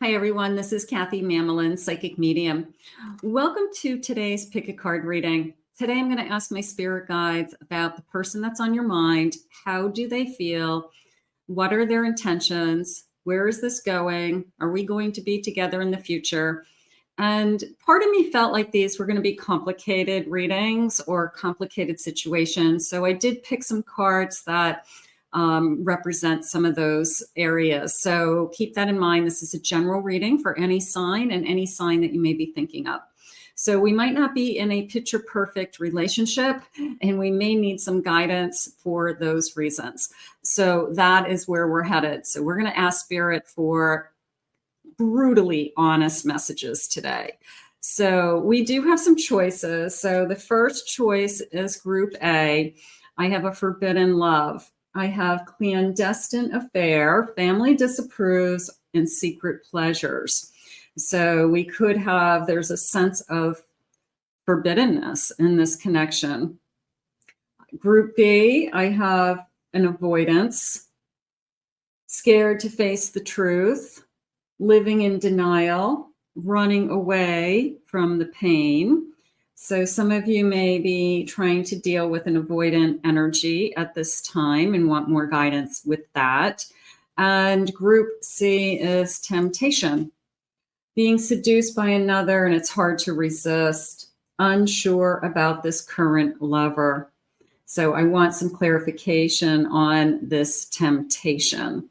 Hi, everyone. This is Kathy Mamolen, Psychic Medium. Welcome to today's Pick a Card reading. Today, I'm going to ask my spirit guides about the person that's on your mind. How do they feel? What are their intentions? Where is this going? Are we going to be together in the future? And part of me felt like these were going to be complicated readings or complicated situations. So I did pick some cards that represent some of those areas. So keep that in mind. This is a general reading for any sign and any sign that you may be thinking of. So we might not be in a picture perfect relationship, and we may need some guidance for those reasons. So that is where we're headed. So we're going to ask Spirit for brutally honest messages today. So we do have some choices. So the first choice is Group A. I have a forbidden love. I have clandestine affair, family disapproves, and secret pleasures. So we could have, there's a sense of forbiddenness in this connection. Group B, I have an avoidance, scared to face the truth, living in denial, running away from the pain. So some of you may be trying to deal with an avoidant energy at this time and want more guidance with that. And Group C is temptation, being seduced by another and it's hard to resist, unsure about this current lover. So I want some clarification on this temptation.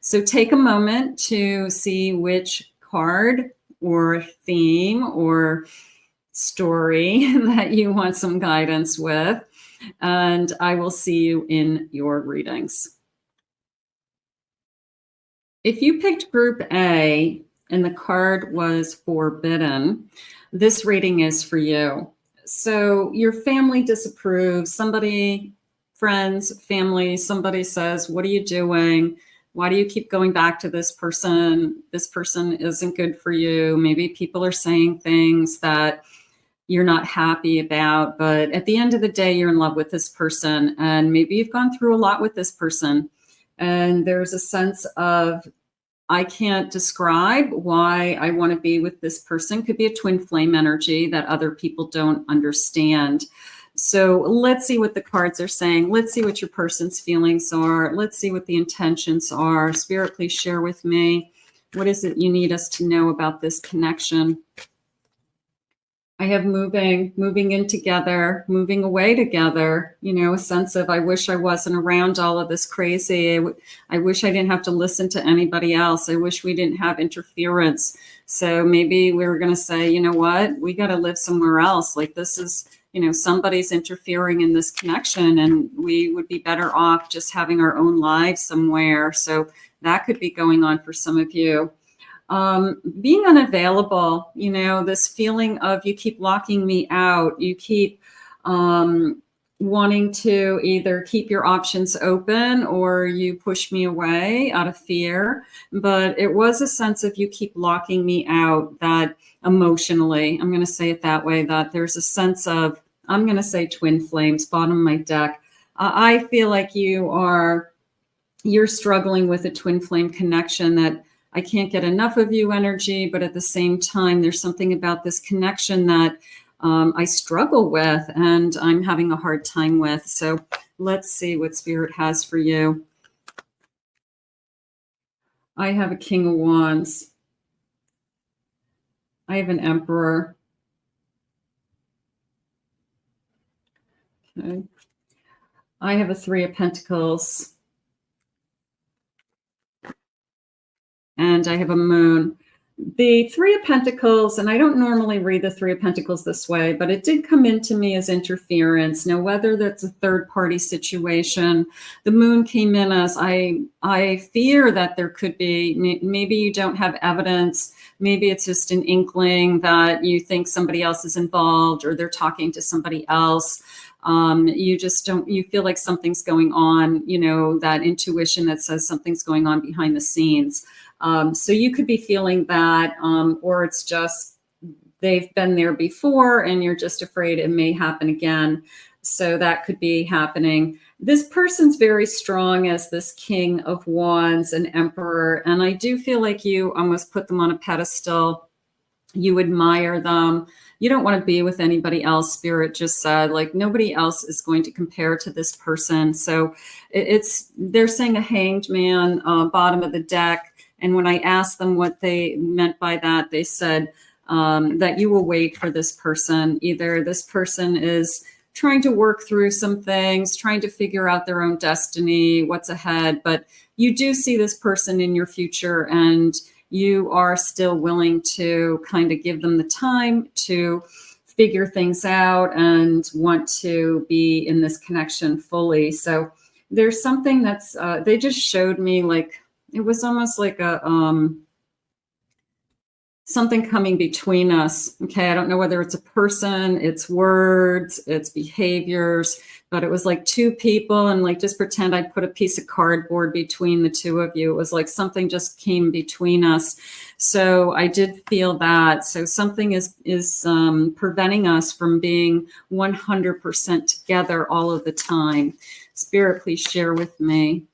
So take a moment to see which card or theme or story that you want some guidance with, and I will see you in your readings. If you picked Group A and the card was forbidden, this reading is for you. So your family disapproves, somebody, friends, family, somebody says, what are you doing? Why do you keep going back to this person? This person isn't good for you. Maybe people are saying things that you're not happy about, but at the end of the day, you're in love with this person. And maybe you've gone through a lot with this person. And there's a sense of, I can't describe why I want to be with this person. Could be a twin flame energy that other people don't understand. So let's see what the cards are saying. Let's see what your person's feelings are. Let's see what the intentions are. Spirit, please share with me. What is it you need us to know about this connection? I have moving in together, moving away together, a sense of, I wish I wasn't around all of this crazy. I wish I didn't have to listen to anybody else. I wish we didn't have interference. So maybe we were going to say, you know what, we got to live somewhere else. Like this is, somebody's interfering in this connection and we would be better off just having our own lives somewhere. So that could be going on for some of you. Being unavailable, this feeling of you keep locking me out, you keep wanting to either keep your options open or you push me away out of fear. But it was a sense of you keep locking me out, that emotionally, I'm going to say it that way, that there's a sense of, I'm going to say twin flames, bottom of my deck. I feel like you're struggling with a twin flame connection, that I can't get enough of you energy, but at the same time, there's something about this connection that I struggle with and I'm having a hard time with. So let's see what Spirit has for you. I have a King of Wands. I have an Emperor. Okay. I have a Three of Pentacles. And I have a Moon. The Three of Pentacles, and I don't normally read the Three of Pentacles this way, but it did come into me as interference. Now, whether that's a third-party situation, the Moon came in as, I fear that there could be, maybe you don't have evidence, maybe it's just an inkling that you think somebody else is involved or they're talking to somebody else. You feel like something's going on, that intuition that says something's going on behind the scenes. So you could be feeling that, or it's just they've been there before and you're just afraid it may happen again. So that could be happening. this person's very strong as this King of Wands and Emperor. And I do feel like you almost put them on a pedestal. You admire them. You don't want to be with anybody else. Spirit just said, like, nobody else is going to compare to this person. So they're saying a hanged man, bottom of the deck. And when I asked them what they meant by that, they said that you will wait for this person. Either this person is trying to work through some things, trying to figure out their own destiny, what's ahead, but you do see this person in your future, and you are still willing to kind of give them the time to figure things out and want to be in this connection fully. So there's something that's, they just showed me, like, it was almost like a, something coming between us. Okay. I don't know whether it's a person, it's words, it's behaviors, but it was like two people, and like, just pretend I put a piece of cardboard between the two of you. It was like something just came between us. So I did feel that. So something is preventing us from being 100% together all of the time. Spirit, please share with me.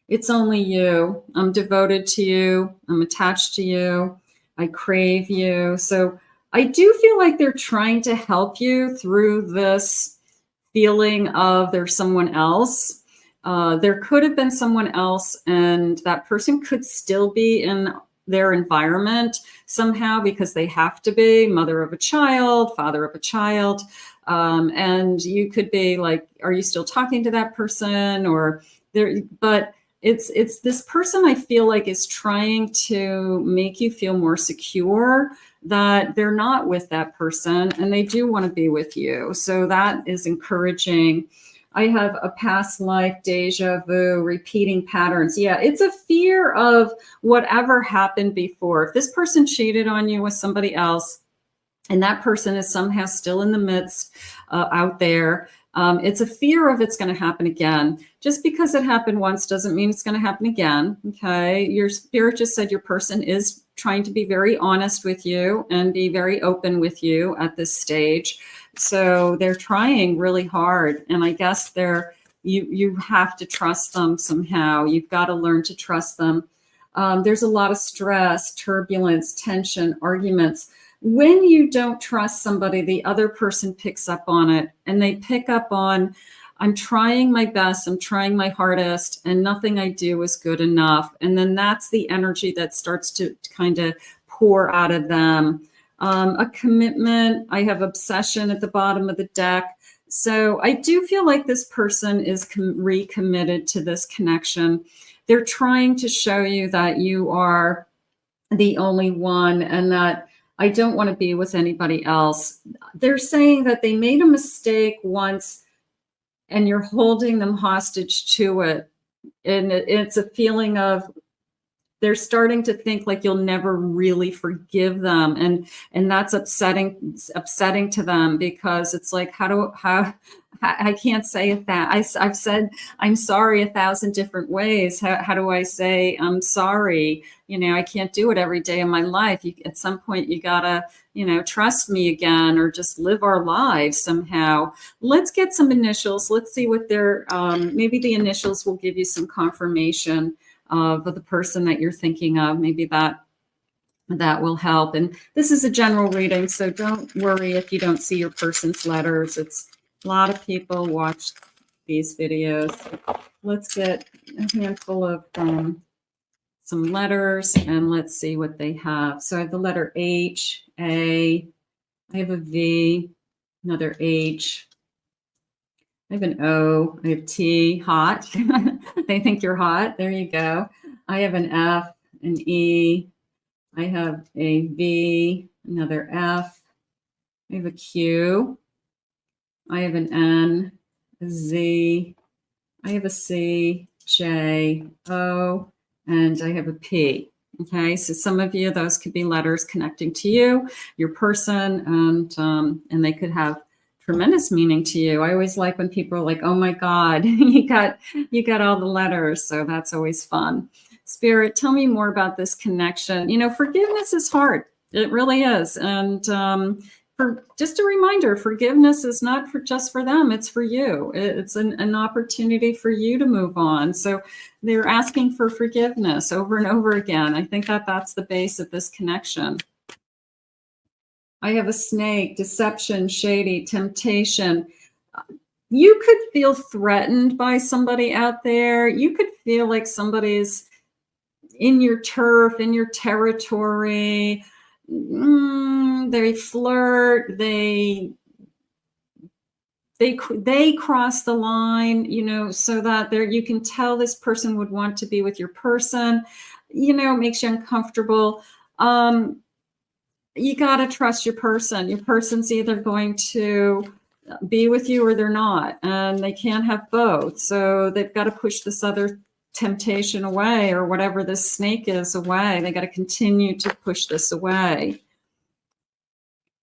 It's only you. I'm devoted to you. I'm attached to you. I crave you. So I do feel like they're trying to help you through this feeling of there's someone else. There could have been someone else, and that person could still be in their environment somehow because they have to be mother of a child, father of a child. And you could be like, are you still talking to that person? Or there, but it's this person I feel like is trying to make you feel more secure that they're not with that person and they do want to be with you. So that is encouraging. I have a past life, deja vu, repeating patterns. Yeah, it's a fear of whatever happened before. If this person cheated on you with somebody else and that person is somehow still in the midst out there, it's a fear of it's going to happen again. Just because it happened once doesn't mean it's going to happen again. Okay. Your spirit just said your person is trying to be very honest with you and be very open with you at this stage. So they're trying really hard. And I guess you have to trust them somehow. You've got to learn to trust them. There's a lot of stress, turbulence, tension, arguments. When you don't trust somebody, the other person picks up on it, and they pick up on, I'm trying my best, I'm trying my hardest, and nothing I do is good enough. And then that's the energy that starts to kind of pour out of them. A commitment, I have obsession at the bottom of the deck. So I do feel like this person is recommitted to this connection. They're trying to show you that you are the only one and that I don't want to be with anybody else. They're saying that they made a mistake once and you're holding them hostage to it. And it's a feeling of they're starting to think like you'll never really forgive them. And that's upsetting to them because it's like, how I can't say that. I've said I'm sorry 1,000 different ways. How do I say I'm sorry? You know, I can't do it every day of my life. At some point, you gotta, trust me again, or just live our lives somehow. Let's get some initials. Let's see what they're. Maybe the initials will give you some confirmation of the person that you're thinking of. Maybe that will help. And this is a general reading, so don't worry if you don't see your person's letters. It's a lot of people watch these videos. Let's get a handful of some letters and let's see what they have. So I have the letter H, A, I have a V, another H, I have an O, I have T, hot. They think you're hot. There you go. I have an F, an E, I have a V, another F, I have a Q, I have an N, a Z, I have a C, J, O, and I have a P. Okay, so some of you, those could be letters connecting to you, your person, and they could have tremendous meaning to you. I always like when people are like, oh my God, you got all the letters. So that's always fun. Spirit, tell me more about this connection. Forgiveness is hard. It really is. And just a reminder, forgiveness is not just for them, it's for you. It's an opportunity for you to move on. So they're asking for forgiveness over and over again. I think that that's the base of this connection. I have a snake, deception, shady, temptation. You could feel threatened by somebody out there. You could feel like somebody's in your turf, in your territory. They flirt, they cross the line, you know, so that you can tell this person would want to be with your person, you know, makes you uncomfortable. You got to trust your person. Your person's either going to be with you or they're not, and they can't have both. So they've got to push this other temptation away, or whatever this snake is, away. They got to continue to push this away.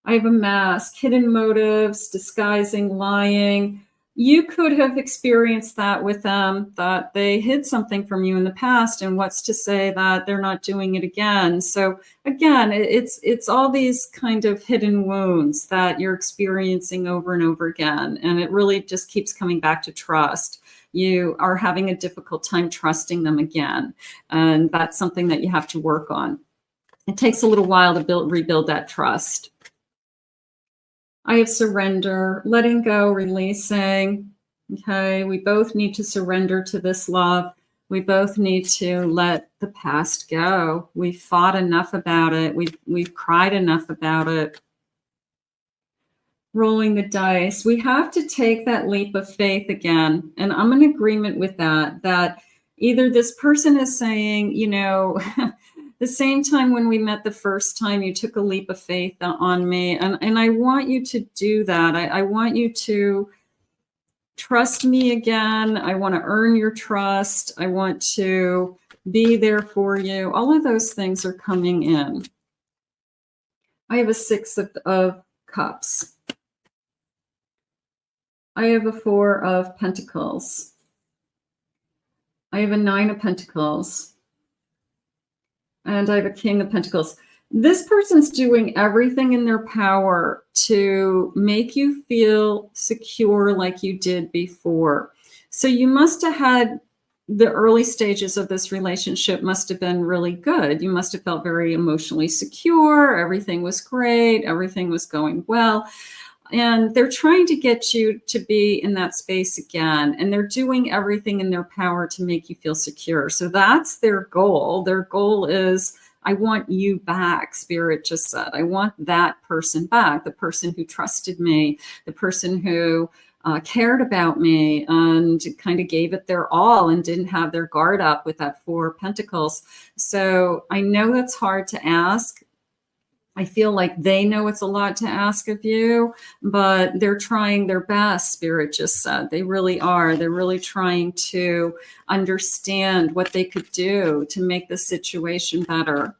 I have a mask, hidden motives, disguising, lying. You could have experienced that with them, that they hid something from you in the past, and what's to say that they're not doing it again? So again, it's all these kind of hidden wounds that you're experiencing over and over again, and it really just keeps coming back to trust. You are having a difficult time trusting them again, and that's something that you have to work on. It takes a little while to rebuild that trust. I have surrender, letting go, releasing. Okay, we both need to surrender to this love. We both need to let the past go. We've fought enough about it. We've cried enough about it. Rolling the dice. We have to take that leap of faith again. And I'm in agreement with that either this person is saying, you know, the same time when we met the first time, you took a leap of faith on me. And I want you to do that. I want you to trust me again. I want to earn your trust. I want to be there for you. All of those things are coming in. I have a 6 of Cups. I have a 4 of Pentacles. I have a 9 of Pentacles. And I have a King of Pentacles. This person's doing everything in their power to make you feel secure like you did before. So you must have had the early stages of this relationship must have been really good. You must have felt very emotionally secure. Everything was great. Everything was going well. And they're trying to get you to be in that space again. And they're doing everything in their power to make you feel secure. So that's their goal. Their goal is, I want you back, Spirit just said. I want that person back, the person who trusted me, the person who cared about me and kind of gave it their all and didn't have their guard up with that 4 of Pentacles. So I know that's hard to ask. I feel like they know it's a lot to ask of you, but they're trying their best, Spirit just said. They really are. They're really trying to understand what they could do to make the situation better.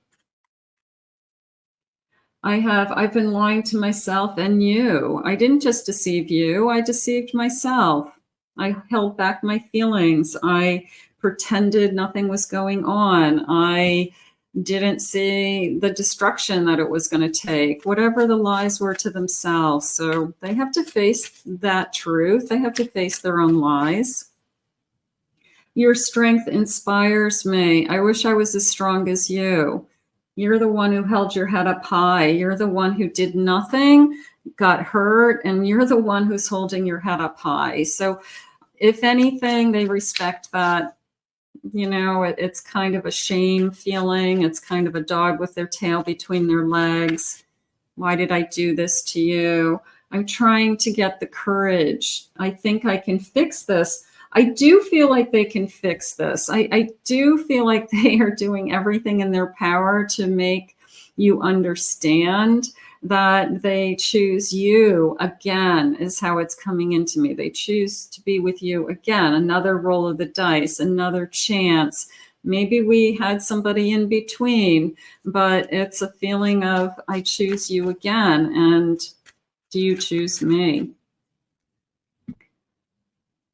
I've been lying to myself and you. I didn't just deceive you. I deceived myself. I held back my feelings. I pretended nothing was going on. I didn't see the destruction that it was going to take, whatever the lies were to themselves. So they have to face that truth. They have to face their own lies. Your strength inspires me. I wish I was as strong as you. You're the one who held your head up high. You're the one who did nothing, got hurt, and you're the one who's holding your head up high. So if anything, they respect that. You know, it's kind of a shame feeling. It's kind of a dog with their tail between their legs. Why did I do this to you? I'm trying to get the courage. I think I can fix this. I do feel like they can fix this. I do feel like they are doing everything in their power to make you understand that they choose you again, is how it's coming into me. They choose to be with you again, another roll of the dice, another chance. Maybe we had somebody in between, but it's a feeling of, I choose you again, and do you choose me?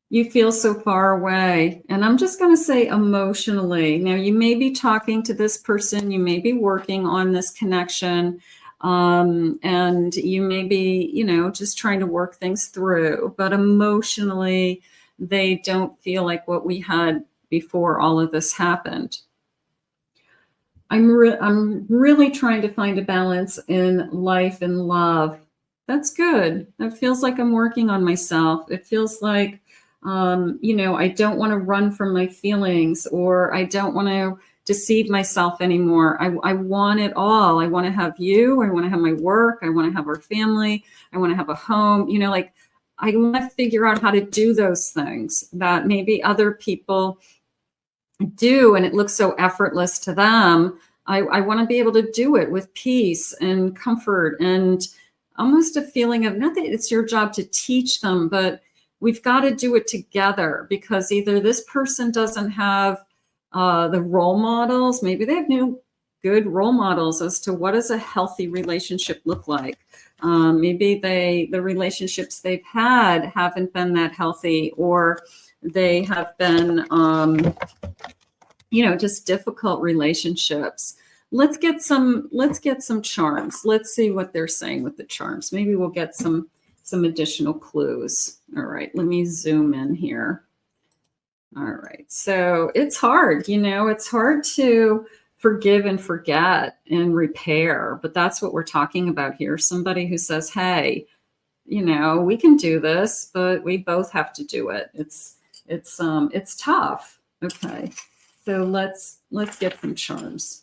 You feel so far away. And I'm just going to say emotionally. Now, you may be talking to this person. You may be working on this connection. And you may be, just trying to work things through, but emotionally, they don't feel like what we had before all of this happened. I'm really trying to find a balance in life and love. That's good. That feels like I'm working on myself. It feels like, I don't want to run from my feelings, or I don't want to deceive myself anymore. I want it all. I want to have you. I want to have my work. I want to have our family. I want to have a home. I want to figure out how to do those things that maybe other people do, and it looks so effortless to them. I want to be able to do it with peace and comfort, and almost a feeling of, not that it's your job to teach them, but we've got to do it together, because either this person doesn't have the role models, maybe they have no good role models as to what does a healthy relationship look like. Maybe the relationships they've had haven't been that healthy, or they have been, just difficult relationships. Let's get some charms. Let's see what they're saying with the charms. Maybe we'll get some additional clues. All right, let me zoom in here. All right, so it's hard, it's hard to forgive and forget and repair, but that's what we're talking about here. Somebody who says, hey, we can do this, but we both have to do it. It's tough. Okay, so let's get some charms.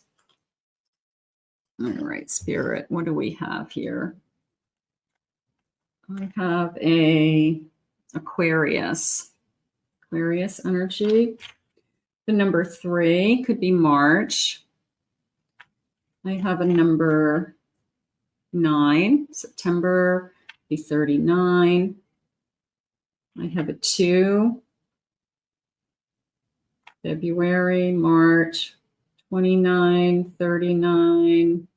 All right, Spirit, what do we have here? I have a Aquarius energy. The number 3 could be March. I have a number 9, September, be 39. I have a 2, February, March, 29, 39,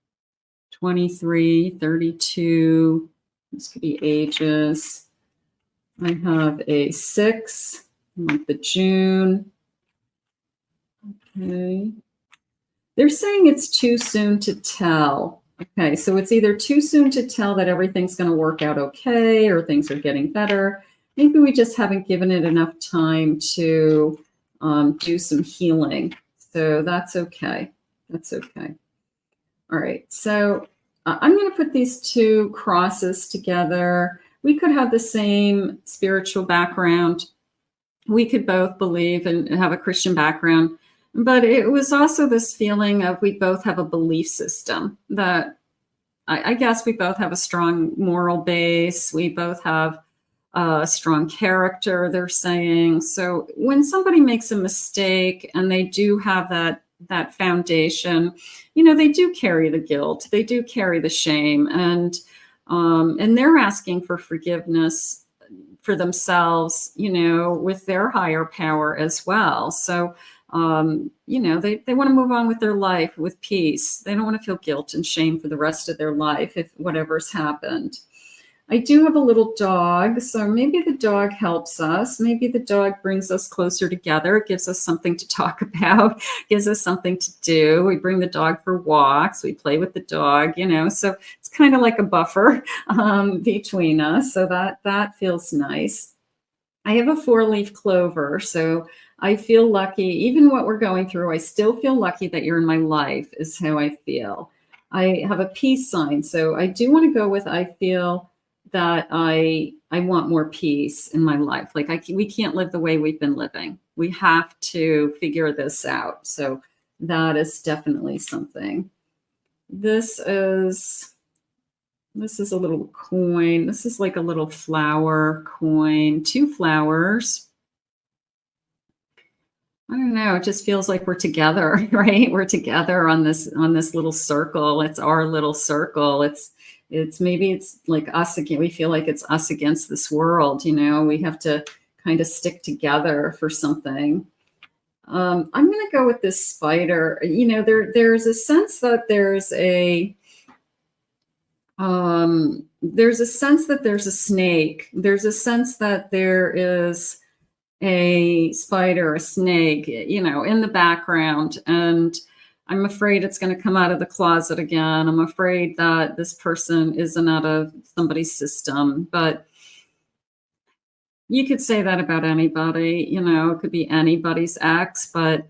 23, 32. This could be ages. I have a 6, month of June. Okay. They're saying it's too soon to tell. Okay, so it's either too soon to tell that everything's going to work out okay, or things are getting better. Maybe we just haven't given it enough time to do some healing. So that's okay. That's okay. All right, so I'm going to put these 2 crosses together. We could have the same spiritual background. We could both believe and have a Christian background, but it was also this feeling of we both have a belief system that I guess we both have a strong moral base. We both have a strong character, they're saying. So when somebody makes a mistake and they do have that foundation, they do carry the guilt, they do carry the shame, and they're asking for forgiveness for themselves, with their higher power as well. So, they want to move on with their life with peace. They don't want to feel guilt and shame for the rest of their life if whatever's happened. I do have a little dog, so maybe the dog helps us. Maybe the dog brings us closer together. It gives us something to talk about, gives us something to do. We bring the dog for walks. We play with the dog, so it's kind of like a buffer between us. So that feels nice. I have a 4-leaf clover, so I feel lucky. Even what we're going through, I still feel lucky that you're in my life is how I feel. I have a peace sign, so I do want to go with I feel that I want more peace in my life. Like we can't live the way we've been living. We have to figure this out. So that is definitely something. This is a little coin. This is like a little flower coin, 2 flowers. I don't know. It just feels like we're together, right? We're together on this little circle. It's our little circle. It's maybe it's like us again. We feel like it's us against this world. We have to kind of stick together for something. I'm going to go with this spider. There's a sense that there's a sense that there's a snake. There's a sense that there is a spider, a snake, in the background. And I'm afraid it's going to come out of the closet again. I'm afraid that this person isn't out of somebody's system. But you could say that about anybody, you know, it could be anybody's ex. But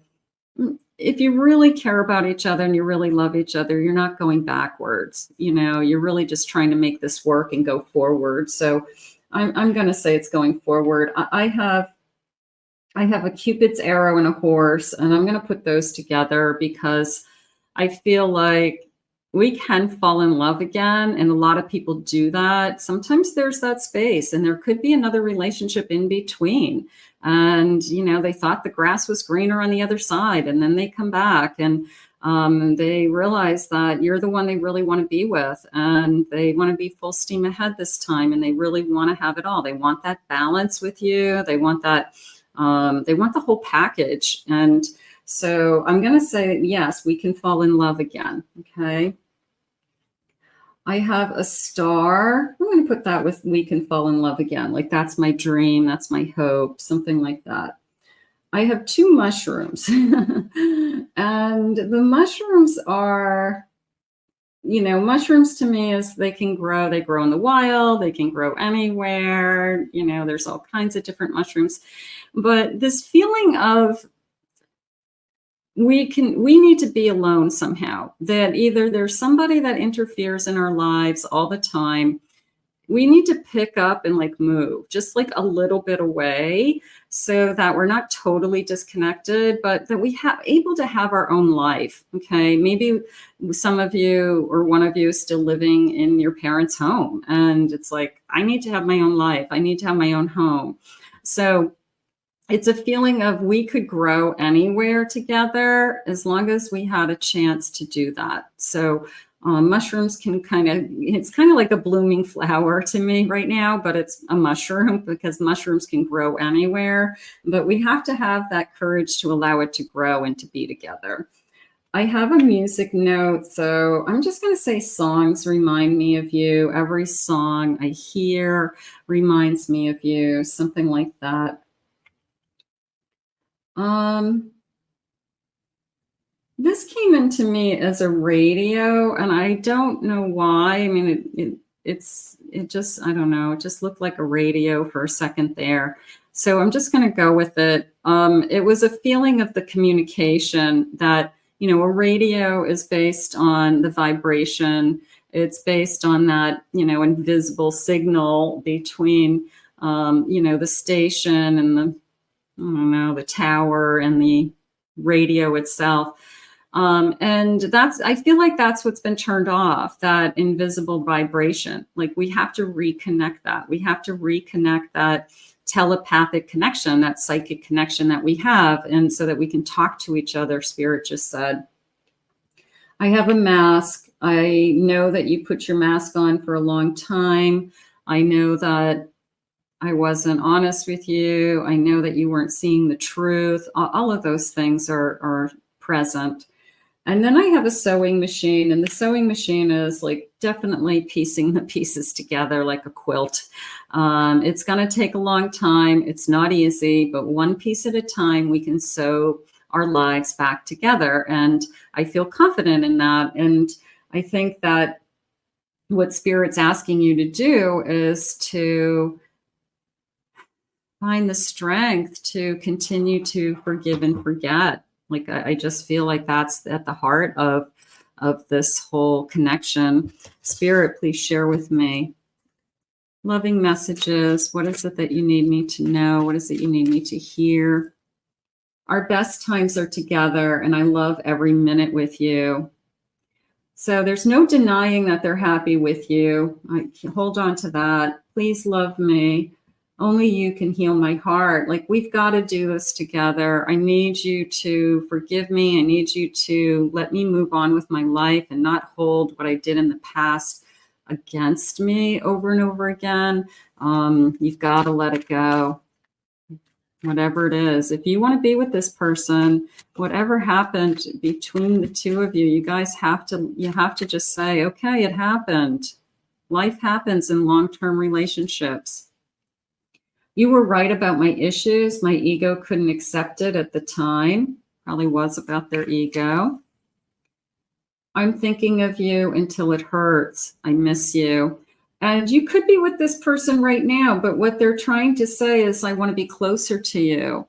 if you really care about each other and you really love each other, you're not going backwards. You know, you're really just trying to make this work and go forward. So I'm going to say it's going forward. I have a Cupid's arrow and a horse, and I'm going to put those together because I feel like we can fall in love again. And a lot of people do that. Sometimes there's that space, and there could be another relationship in between. And, you know, they thought the grass was greener on the other side, and then they come back and they realize that you're the one they really want to be with, and they want to be full steam ahead this time, and they really want to have it all. They want that balance with you. They want that, they want the whole package. And so I'm going to say, yes, we can fall in love again. Okay. I have a star. I'm going to put that with we can fall in love again. Like that's my dream. That's my hope, something like that. I have 2 mushrooms and the mushrooms are, you know, mushrooms to me is they can grow. They grow in the wild. They can grow anywhere. You know, there's all kinds of different mushrooms. But this feeling of we need to be alone somehow, that either there's somebody that interferes in our lives all the time. We need to pick up and like move just like a little bit away so that we're not totally disconnected, but that we have able to have our own life. Okay. Maybe some of you or one of you is still living in your parents' home, and it's like, I need to have my own life. I need to have my own home. So it's a feeling of we could grow anywhere together as long as we had a chance to do that. So mushrooms can it's kind of like a blooming flower to me right now, but it's a mushroom because mushrooms can grow anywhere. But we have to have that courage to allow it to grow and to be together. I have a music note, so I'm just going to say songs remind me of you. Every song I hear reminds me of you, something like that. This came into me as a radio, and I don't know why. I mean, it just, I don't know, it just looked like a radio for a second there. So I'm just going to go with it. It was a feeling of the communication that, you know, a radio is based on the vibration. It's based on that, you know, invisible signal between, you know, the station and the, I don't know, the tower and the radio itself. And that's, I feel like that's what's been turned off, that invisible vibration. Like we have to reconnect that. We have to reconnect that telepathic connection, that psychic connection that we have. And so that we can talk to each other, Spirit just said. I have a mask. I know that you put your mask on for a long time. I know that I wasn't honest with you. I know that you weren't seeing the truth. All of those things are present. And then I have a sewing machine, and the sewing machine is like definitely piecing the pieces together like a quilt. It's going to take a long time. It's not easy, but one piece at a time, we can sew our lives back together. And I feel confident in that. And I think that what Spirit's asking you to do is to find the strength to continue to forgive and forget. Like, I just feel like that's at the heart of this whole connection. Spirit, please share with me. Loving messages. What is it that you need me to know? What is it you need me to hear? Our best times are together, and I love every minute with you. So there's no denying that they're happy with you. Hold on to that. Please love me. Only you can heal my heart. Like, we've got to do this together. I need you to forgive me. I need you to let me move on with my life and not hold what I did in the past against me over and over again. You've got to let it go. Whatever it is, if you want to be with this person, whatever happened between the two of you, you guys have to just say, okay, it happened. Life happens in long-term relationships. You were right about my issues. My ego couldn't accept it at the time. Probably was about their ego. I'm thinking of you until it hurts. I miss you. And you could be with this person right now, but what they're trying to say is, I want to be closer to you.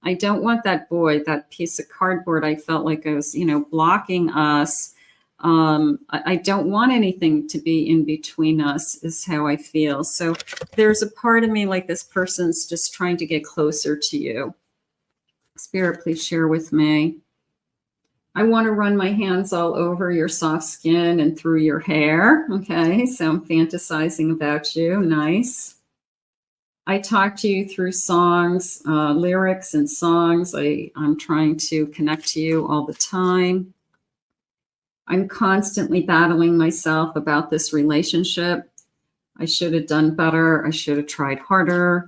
I don't want that void, that piece of cardboard. I felt like I was, blocking us. I don't want anything to be in between us, is how I feel. So there's a part of me like this person's just trying to get closer to you. Spirit, please share with me. I want to run my hands all over your soft skin and through your hair. Okay, so I'm fantasizing about you. Nice. I talk to you through songs, lyrics and songs. I'm trying to connect to you all the time. I'm constantly battling myself about this relationship. I should have done better. I should have tried harder.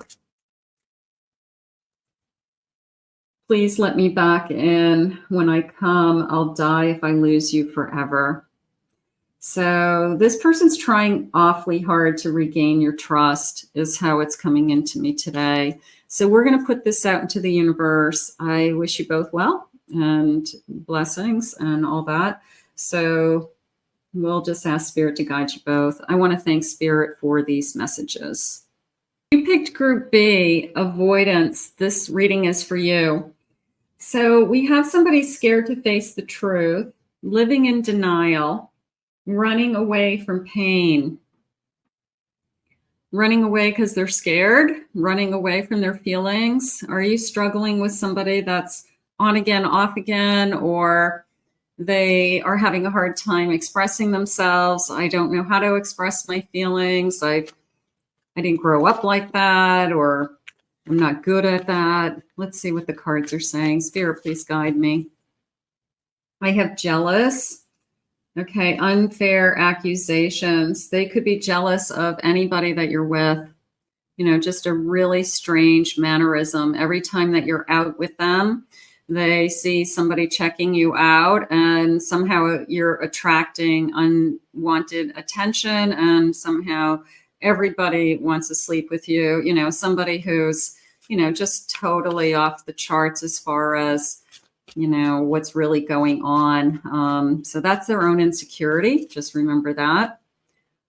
Please let me back in. When I come, I'll die if I lose you forever. So this person's trying awfully hard to regain your trust, is how it's coming into me today. So we're going to put this out into the universe. I wish you both well and blessings and all that. So we'll just ask Spirit to guide you both. I want to thank Spirit for these messages. You picked Group B, Avoidance. This reading is for you. So we have somebody scared to face the truth, living in denial, running away from pain, running away because they're scared, running away from their feelings. Are you struggling with somebody that's on again, off again, or they are having a hard time expressing themselves? I don't know how to express my feelings. I didn't grow up like that, or I'm not good at that. Let's see what the cards are saying. Spirit, please guide me. I have jealous. Okay, unfair accusations. They could be jealous of anybody that you're with. Just a really strange mannerism. Every time that you're out with them, they see somebody checking you out, and somehow you're attracting unwanted attention, and somehow everybody wants to sleep with you. Somebody who's, just totally off the charts as far as, what's really going on. So that's their own insecurity. Just remember that.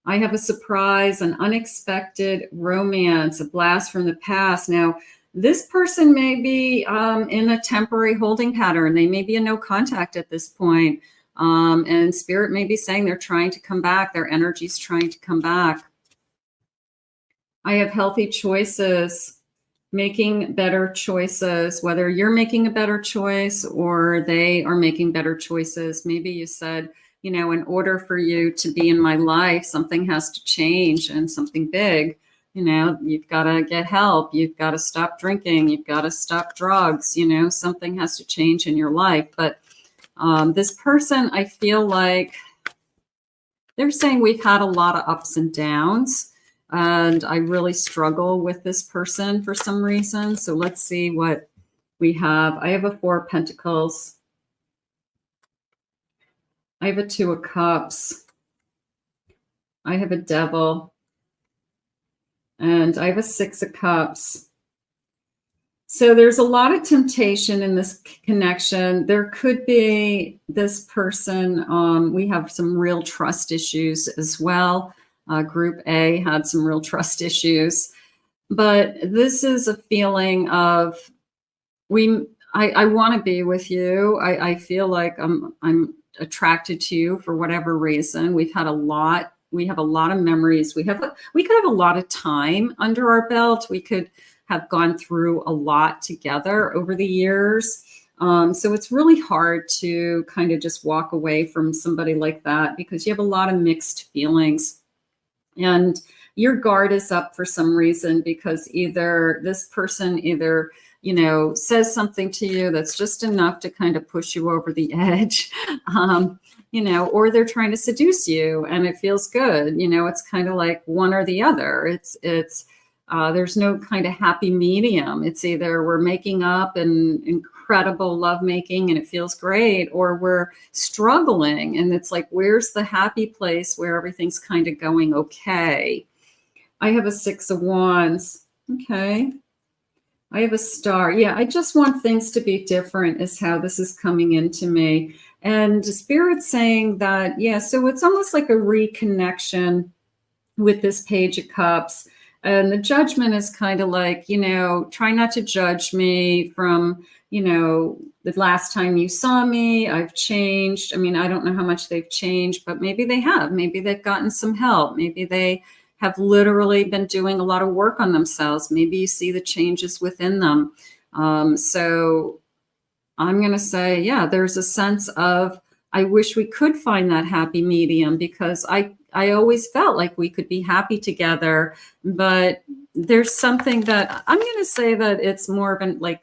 I have a surprise, an unexpected romance, a blast from the past. Now, this person may be in a temporary holding pattern. They may be in no contact at this point. And Spirit may be saying they're trying to come back. Their energy's trying to come back. I have healthy choices, making better choices, whether you're making a better choice or they are making better choices. Maybe you said, in order for you to be in my life, something has to change, and something big. You've got to get help. You've got to stop drinking. You've got to stop drugs. Something has to change in your life. But this person, I feel like they're saying we've had a lot of ups and downs, and I really struggle with this person for some reason. So let's see what we have. I have a 4 of Pentacles. I have a 2 of Cups. I have a Devil. And I have a 6 of Cups. So there's a lot of temptation in this connection. There could be this person. We have some real trust issues as well. Group A had some real trust issues. But this is a feeling of, I want to be with you. I feel like I'm attracted to you for whatever reason. We have a lot of memories. We could have a lot of time under our belt. We could have gone through a lot together over the years. So it's really hard to kind of just walk away from somebody like that, because you have a lot of mixed feelings, and your guard is up for some reason, because either this person says something to you that's just enough to kind of push you over the edge, or they're trying to seduce you and it feels good. It's kind of like one or the other. There's no kind of happy medium. It's either we're making up and incredible lovemaking and it feels great, or we're struggling and it's like, where's the happy place where everything's kind of going okay? I have a 6 of Wands. Okay. I have a Star. Yeah, I just want things to be different is how this is coming into me. And Spirit's saying that, yeah, so it's almost like a reconnection with this Page of Cups. And the Judgment is kind of like, try not to judge me from, the last time you saw me. I've changed. I mean, I don't know how much they've changed, but maybe they have. Maybe they've gotten some help. Maybe they have literally been doing a lot of work on themselves. Maybe you see the changes within them. So I'm going to say, yeah, there's a sense of, I wish we could find that happy medium, because I always felt like we could be happy together. But there's something that I'm going to say that it's more of an like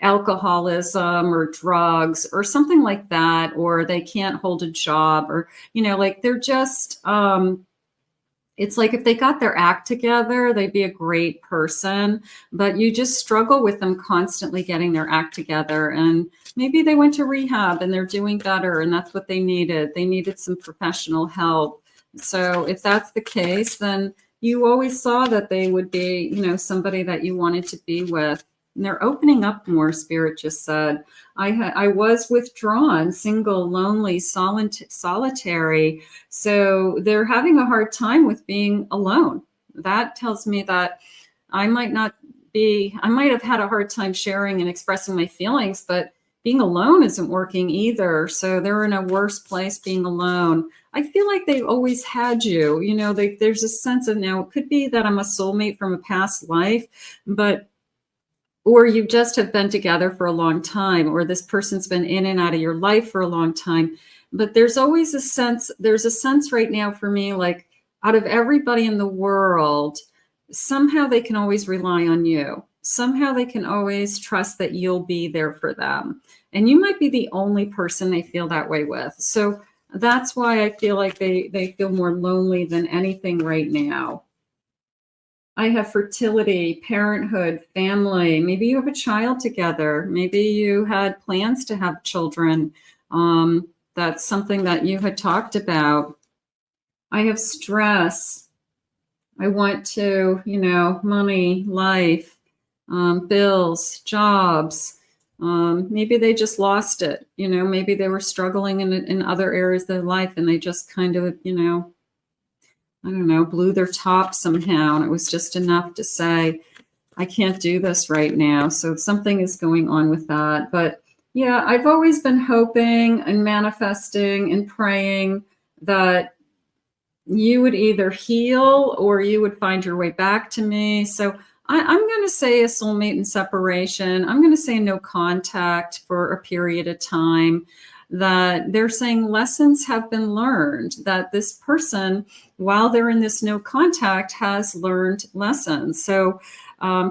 alcoholism or drugs or something like that, or they can't hold a job, or, like they're just, it's like if they got their act together, they'd be a great person, but you just struggle with them constantly getting their act together. And maybe they went to rehab and they're doing better, and that's what they needed. They needed some professional help. So if that's the case, then you always saw that they would be, somebody that you wanted to be with. And they're opening up more, Spirit just said. I was withdrawn, single, lonely, solitary. So they're having a hard time with being alone. That tells me that I might have had a hard time sharing and expressing my feelings, but being alone isn't working either. So they're in a worse place being alone. I feel like they've always had you, there's a sense of, now it could be that I'm a soulmate from a past life, or you just have been together for a long time, or this person's been in and out of your life for a long time. But there's always a sense right now for me, like out of everybody in the world, somehow they can always rely on you. Somehow they can always trust that you'll be there for them. And you might be the only person they feel that way with. So that's why I feel like they feel more lonely than anything right now. I have fertility, parenthood, family. Maybe you have a child together. Maybe you had plans to have children. That's something that you had talked about. I have stress. I want to, money, life, bills, jobs. Maybe they just lost it. Maybe they were struggling in other areas of their life, and they just kind of, I don't know, blew their top somehow. And it was just enough to say, I can't do this right now. So something is going on with that. But yeah, I've always been hoping and manifesting and praying that you would either heal or you would find your way back to me. So I'm going to say a soulmate in separation. I'm going to say no contact for a period of time. That they're saying lessons have been learned, that this person, while they're in this no contact, has learned lessons. So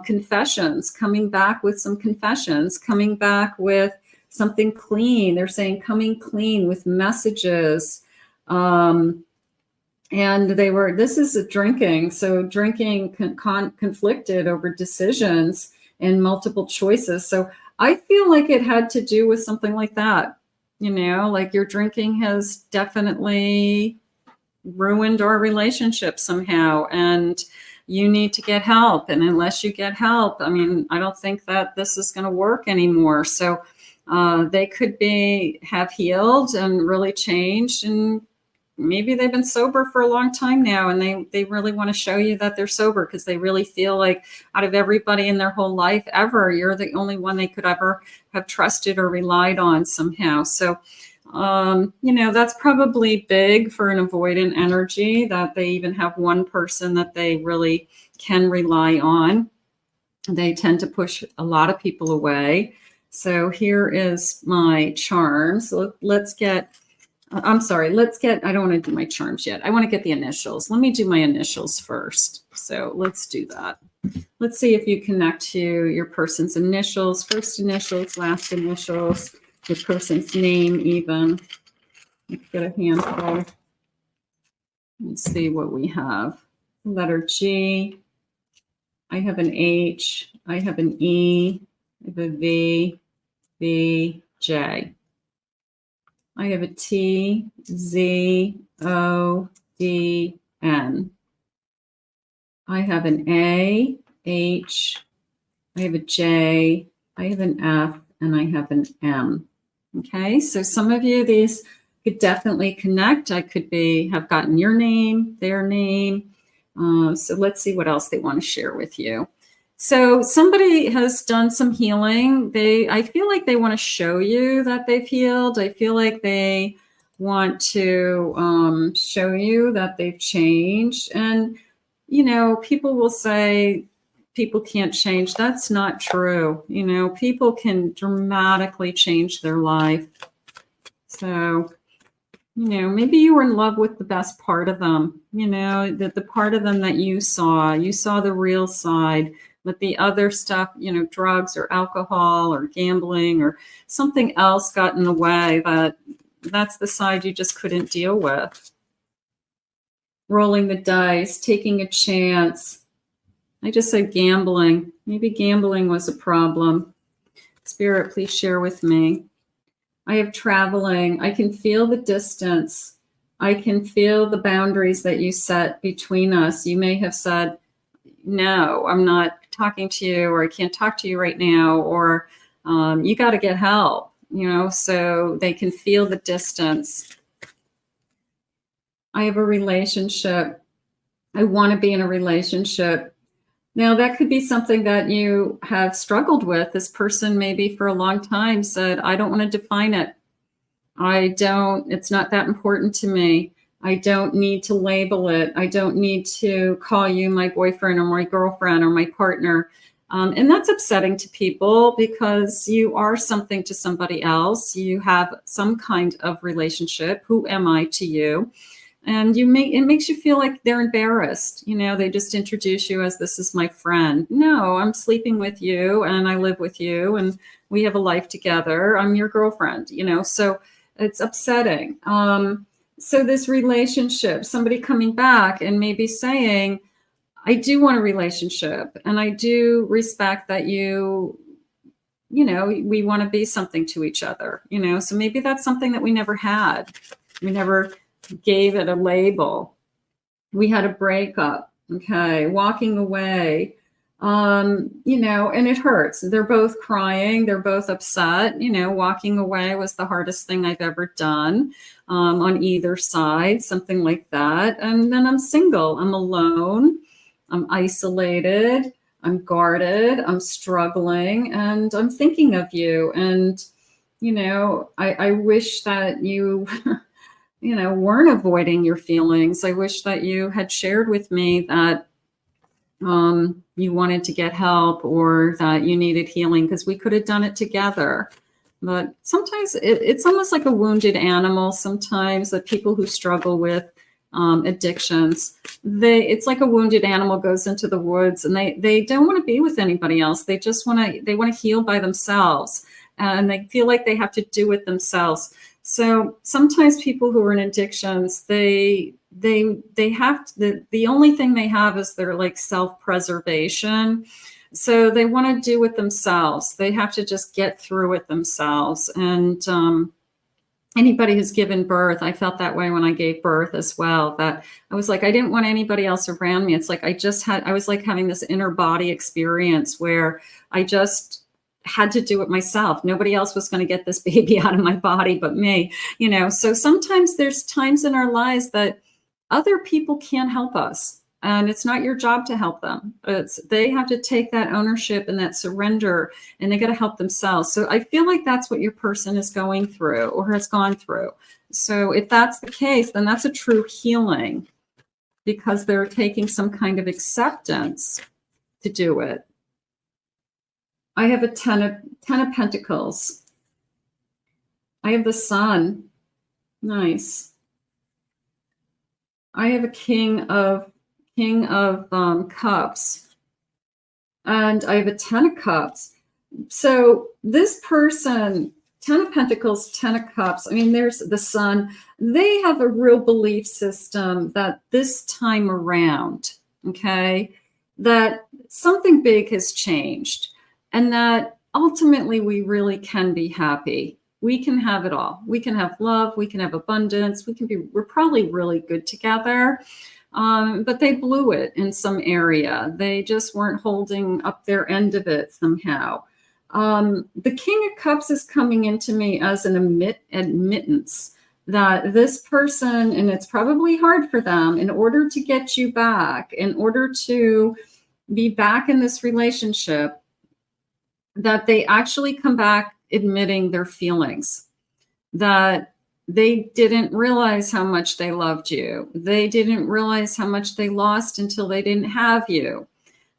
confessions, coming back with some confessions, coming back with something clean. They're saying coming clean with messages. And this is a drinking. So drinking conflicted over decisions and multiple choices. So I feel like it had to do with something like that. Like your drinking has definitely ruined our relationship somehow, and you need to get help. And unless you get help, I mean, I don't think that this is going to work anymore. So they could have healed and really changed, and maybe they've been sober for a long time now, and they really want to show you that they're sober because they really feel like out of everybody in their whole life ever, you're the only one they could ever have trusted or relied on somehow. So, that's probably big for an avoidant energy, that they even have one person that they really can rely on. They tend to push a lot of people away. So here is my charm. So let's get... I don't want to do my charms yet. I want to get the initials. Let me do my initials first. So let's do that. Let's see if you connect to your person's initials, first initials, last initials, your person's name even. Let's get a handful. Let's see what we have. Letter G. I have an H. I have an E. I have a V, B, J. I have a T, Z, O, D, N. I have an A, H, I have a J, I have an F, and I have an M. Okay, so some of you, these could definitely connect. I could have gotten your name, their name. So let's see what else they want to share with you. So somebody has done some healing. I feel like they want to show you that they've healed. I feel like they want to show you that they've changed. And, you know, people will say people can't change. That's not true. You know, people can dramatically change their life. So, you know, maybe you were in love with the best part of them, you know, the part of them that you saw the real side, but the other stuff, you know, drugs or alcohol or gambling or something else got in the way. That's the side you just couldn't deal with. Rolling the dice, taking a chance. I just said gambling. Maybe gambling was a problem. Spirit, please share with me. I have traveling. I can feel the distance. I can feel the boundaries that you set between us. You may have said, no, I'm not talking to you, or I can't talk to you right now, or you got to get help, you know, so they can feel the distance. I have a relationship. I want to be in a relationship. Now, that could be something that you have struggled with. This person maybe for a long time said, I don't want to define it. It's not that important to me. I don't need to label it. I don't need to call you my boyfriend or my girlfriend or my partner. And that's upsetting to people because you are something to somebody else. You have some kind of relationship. Who am I to you? And it makes you feel like they're embarrassed. You know, they just introduce you as, this is my friend. No, I'm sleeping with you and I live with you and we have a life together. I'm your girlfriend, you know, so it's upsetting. So this relationship, somebody coming back and maybe saying, I do want a relationship and I do respect that you know, we want to be something to each other, you know, so maybe that's something that we never had. We never gave it a label. We had a breakup. Okay. Walking away, you know, and it hurts. They're both crying. They're both upset. You know, walking away was the hardest thing I've ever done on either side, something like that. And then I'm single. I'm alone. I'm isolated. I'm guarded. I'm struggling and I'm thinking of you. And, you know, I wish that you you know, weren't avoiding your feelings. I wish that you had shared with me that you wanted to get help or that you needed healing, because we could have done it together. But sometimes it's almost like a wounded animal. Sometimes that people who struggle with addictions, it's like a wounded animal goes into the woods and they don't want to be with anybody else. They just want to heal by themselves, and they feel like they have to do it themselves. So sometimes people who are in addictions, they have to, the only thing they have is their like self-preservation. So they want to do it themselves. They have to just get through it themselves. And anybody who's given birth, I felt that way when I gave birth as well, that I was like, I didn't want anybody else around me. It's like I was like having this inner body experience where I just had to do it myself. Nobody else was going to get this baby out of my body but me, you know. So sometimes there's times in our lives that other people can't help us, and it's not your job to help them. They have to take that ownership and that surrender, and they got to help themselves. So I feel like that's what your person is going through or has gone through. So if that's the case, then that's a true healing, because they're taking some kind of acceptance to do it. I have a ten of Pentacles. I have the Sun. Nice. I have a King of Cups. And I have a 10 of Cups. So this person, 10 of Pentacles, 10 of Cups, I mean, there's the Sun. They have a real belief system that this time around, okay, that something big has changed. And that ultimately we really can be happy. We can have it all. We can have love. We can have abundance. We're probably really good together. But they blew it in some area. They just weren't holding up their end of it somehow. The King of Cups is coming into me as an admittance that this person, and it's probably hard for them, in order to get you back, in order to be back in this relationship, that they actually come back admitting their feelings, that they didn't realize how much they loved you. They didn't realize how much they lost until they didn't have you.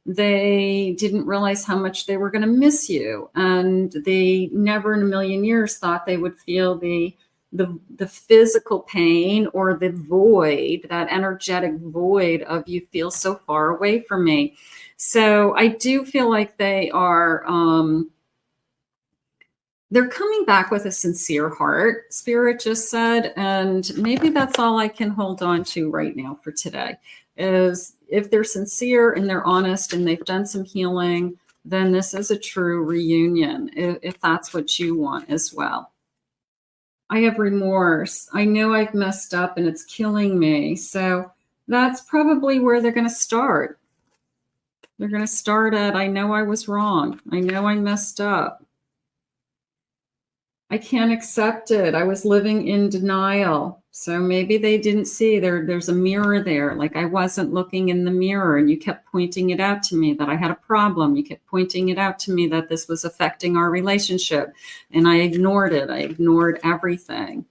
They didn't realize how much they were going to miss you. And they never in a million years thought they would feel the physical pain or the void, that energetic void of you feel so far away from me. So I do feel like they are, they're coming back with a sincere heart, Spirit just said. And maybe that's all I can hold on to right now for today, is if they're sincere and they're honest and they've done some healing, then this is a true reunion, if that's what you want as well. I have remorse. I know I've messed up and it's killing me. So that's probably where they're going to start. They're going to start at, I know I was wrong. I know I messed up. I can't accept it. I was living in denial. So maybe they didn't see there's a mirror there. Like I wasn't looking in the mirror and you kept pointing it out to me that I had a problem. You kept pointing it out to me that this was affecting our relationship. And I ignored it. I ignored everything.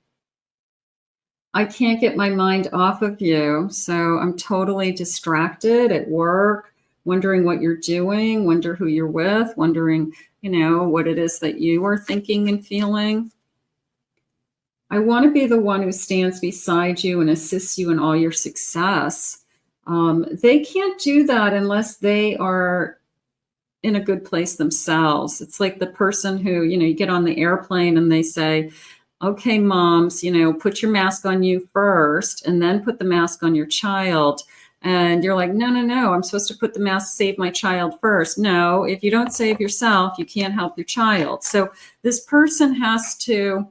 I can't get my mind off of you. So I'm totally distracted at work, wondering what you're doing, wonder who you're with, wondering, what it is that you are thinking and feeling. I want to be the one who stands beside you and assists you in all your success. They can't do that unless they are in a good place themselves. It's like the person who, you get on the airplane and they say, okay, moms, put your mask on you first and then put the mask on your child. And you're like, no, I'm supposed to put the mask, save my child first. No, if you don't save yourself, you can't help your child. So this person has to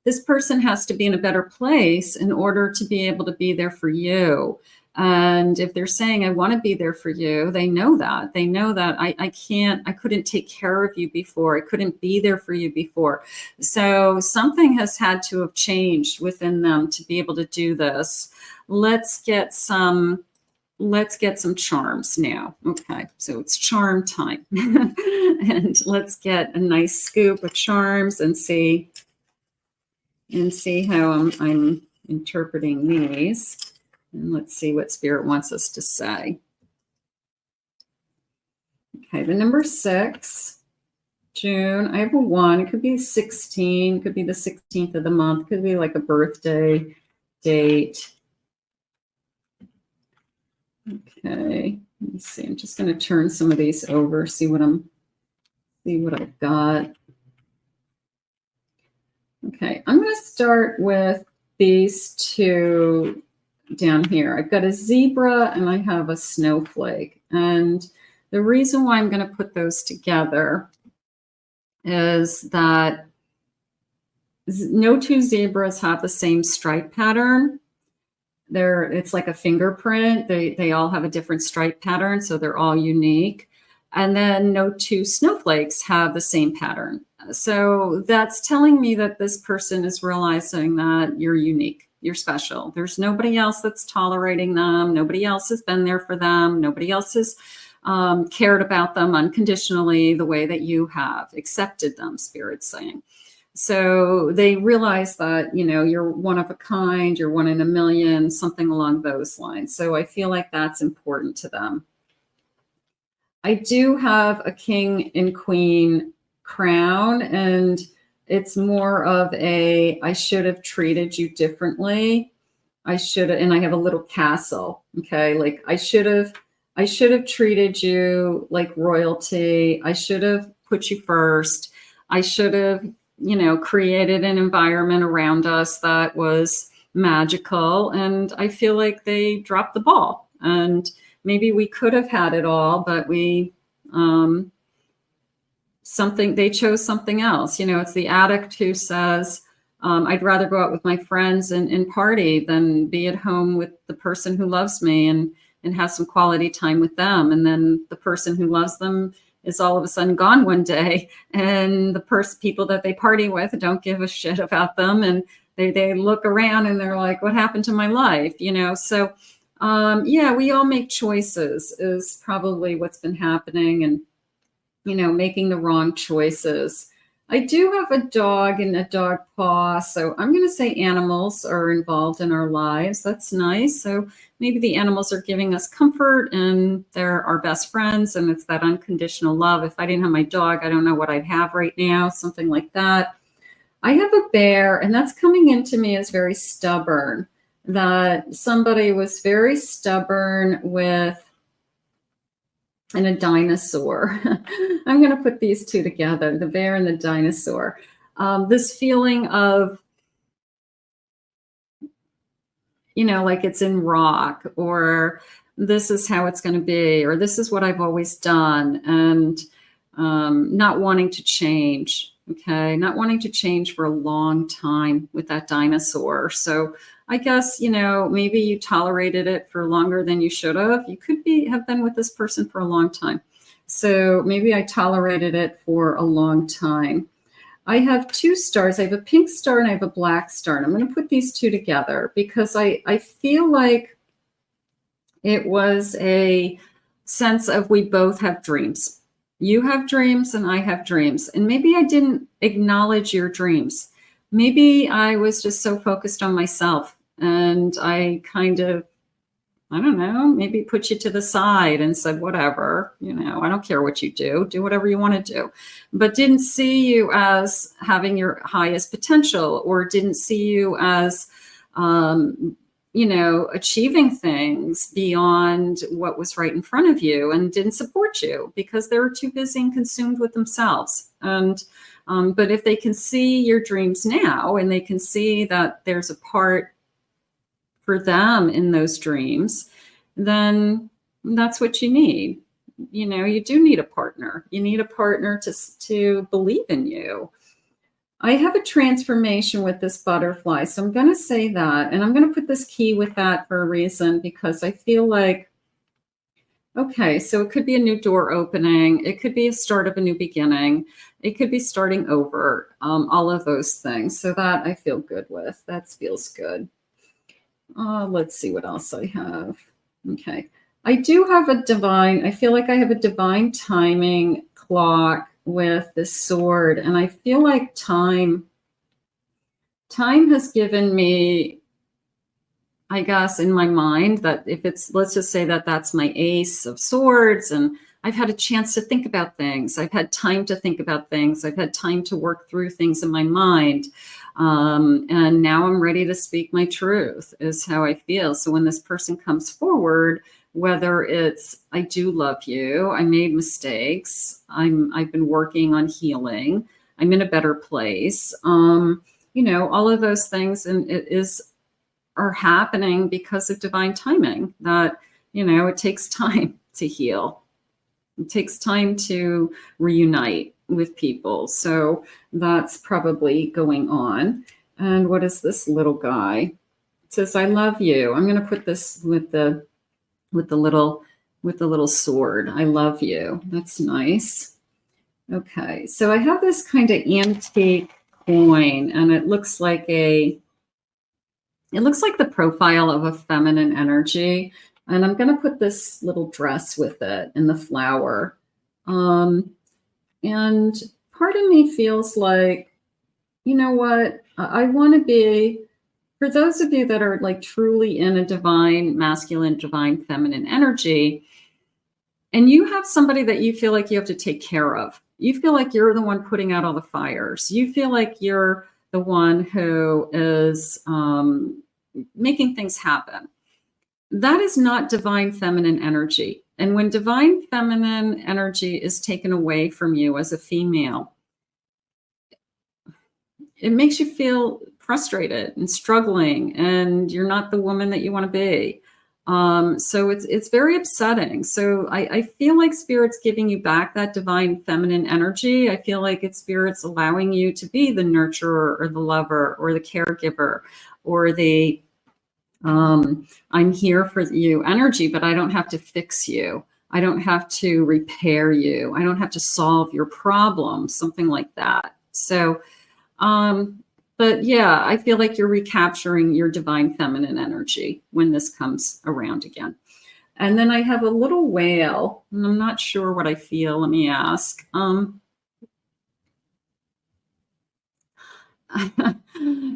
be in a better place in order to be able to be there for you. And if they're saying, I want to be there for you, they know that. They know that I couldn't take care of you before. I couldn't be there for you before. So something has had to have changed within them to be able to do this. Let's get some charms now. Okay, so it's charm time. And let's get a nice scoop of charms and see how I'm interpreting these. And let's see what Spirit wants us to say. Okay, the number 6, June. I have a 1. It could be 16. It could be the 16th of the month. It could be like a birthday date. Okay, let me see. I'm just going to turn some of these over, see what I've got. Okay, I'm going to start with these two down here. I've got a zebra and I have a snowflake. And the reason why I'm going to put those together is that no two zebras have the same stripe pattern. It's like a fingerprint. They all have a different stripe pattern, so they're all unique. And then no two snowflakes have the same pattern. So that's telling me that this person is realizing that you're unique. You're special. There's nobody else that's tolerating them. Nobody else has been there for them. Nobody else has cared about them unconditionally the way that you have accepted them, Spirit's saying. So they realize that, you're one of a kind, you're one in a million, something along those lines. So I feel like that's important to them. I do have a king and queen crown, and it's more of I should have treated you differently. And I have a little castle. Okay. Like I should have treated you like royalty. I should have put you first. I should have, created an environment around us that was magical. And I feel like they dropped the ball, and maybe we could have had it all, but they chose something else. It's the addict who says, I'd rather go out with my friends and party than be at home with the person who loves me and have some quality time with them. And then the person who loves them is all of a sudden gone one day, and the people that they party with don't give a shit about them, and they look around and they're like, what happened to my life? So yeah, we all make choices is probably what's been happening, and making the wrong choices. I do have a dog and a dog paw, so I'm going to say animals are involved in our lives. That's nice. So maybe the animals are giving us comfort and they're our best friends, and it's that unconditional love. If I didn't have my dog, I don't know what I'd have right now, something like that. I have a bear, and that's coming into me as very stubborn, that somebody was very stubborn with and a dinosaur. I'm going to put these two together, the bear and the dinosaur. This feeling of, like it's in rock, or this is how it's going to be, or this is what I've always done, and not wanting to change. Okay, not wanting to change for a long time with that dinosaur. So I guess, maybe you tolerated it for longer than you should have. You could have been with this person for a long time. So maybe I tolerated it for a long time. I have two stars. I have a pink star and I have a black star. And I'm going to put these two together because I feel like it was a sense of we both have dreams. You have dreams and I have dreams. And maybe I didn't acknowledge your dreams. Maybe I was just so focused on myself, and I kind of, I don't know, maybe put you to the side and said, whatever, I don't care what you do whatever you want to do, but didn't see you as having your highest potential, or didn't see you as, achieving things beyond what was right in front of you, and didn't support you because they were too busy and consumed with themselves. And but if they can see your dreams now, and they can see that there's a part for them in those dreams, then that's what you need. You do need a partner. You need a partner to believe in you. I have a transformation with this butterfly. So I'm going to say that, and I'm going to put this key with that for a reason, because I feel like, okay, so it could be a new door opening. It could be a start of a new beginning. It could be starting over, all of those things. So that I feel good with. That feels good. Let's see what else I have. Okay. I do have I feel like I have a divine timing clock with this sword. And I feel like time has given me, I guess, in my mind, that if it's, let's just say that that's my ace of swords, and I've had a chance to think about things. I've had time to think about things. I've had time to work through things in my mind. And now I'm ready to speak my truth, is how I feel. So when this person comes forward, whether it's, I do love you, I made mistakes, I've been working on healing, I'm in a better place, all of those things, and are happening because of divine timing, that, it takes time to heal. It takes time to reunite with people. So that's probably going on. And what is this little guy? It says, I love you. I'm going to put this with the little sword. I love you. That's nice. Okay. So I have this kind of antique coin, and it looks like the profile of a feminine energy. And I'm going to put this little dress with it in the flower. And part of me feels like, you know what? I want to be, for those of you that are like truly in a divine masculine, divine feminine energy, and you have somebody that you feel like you have to take care of. You feel like you're the one putting out all the fires. You feel like you're the one who is making things happen. That is not divine feminine energy. And when divine feminine energy is taken away from you as a female, it makes you feel frustrated and struggling, and you're not the woman that you want to be. So it's very upsetting. So I feel like Spirit's giving you back that divine feminine energy. I feel like it's Spirit's allowing you to be the nurturer or the lover or the caregiver or the I'm here for you energy, but I don't have to fix you. I don't have to repair you. I don't have to solve your problems, something like that. So, but yeah, I feel like you're recapturing your divine feminine energy when this comes around again. And then I have a little whale, and I'm not sure what I feel. Let me ask.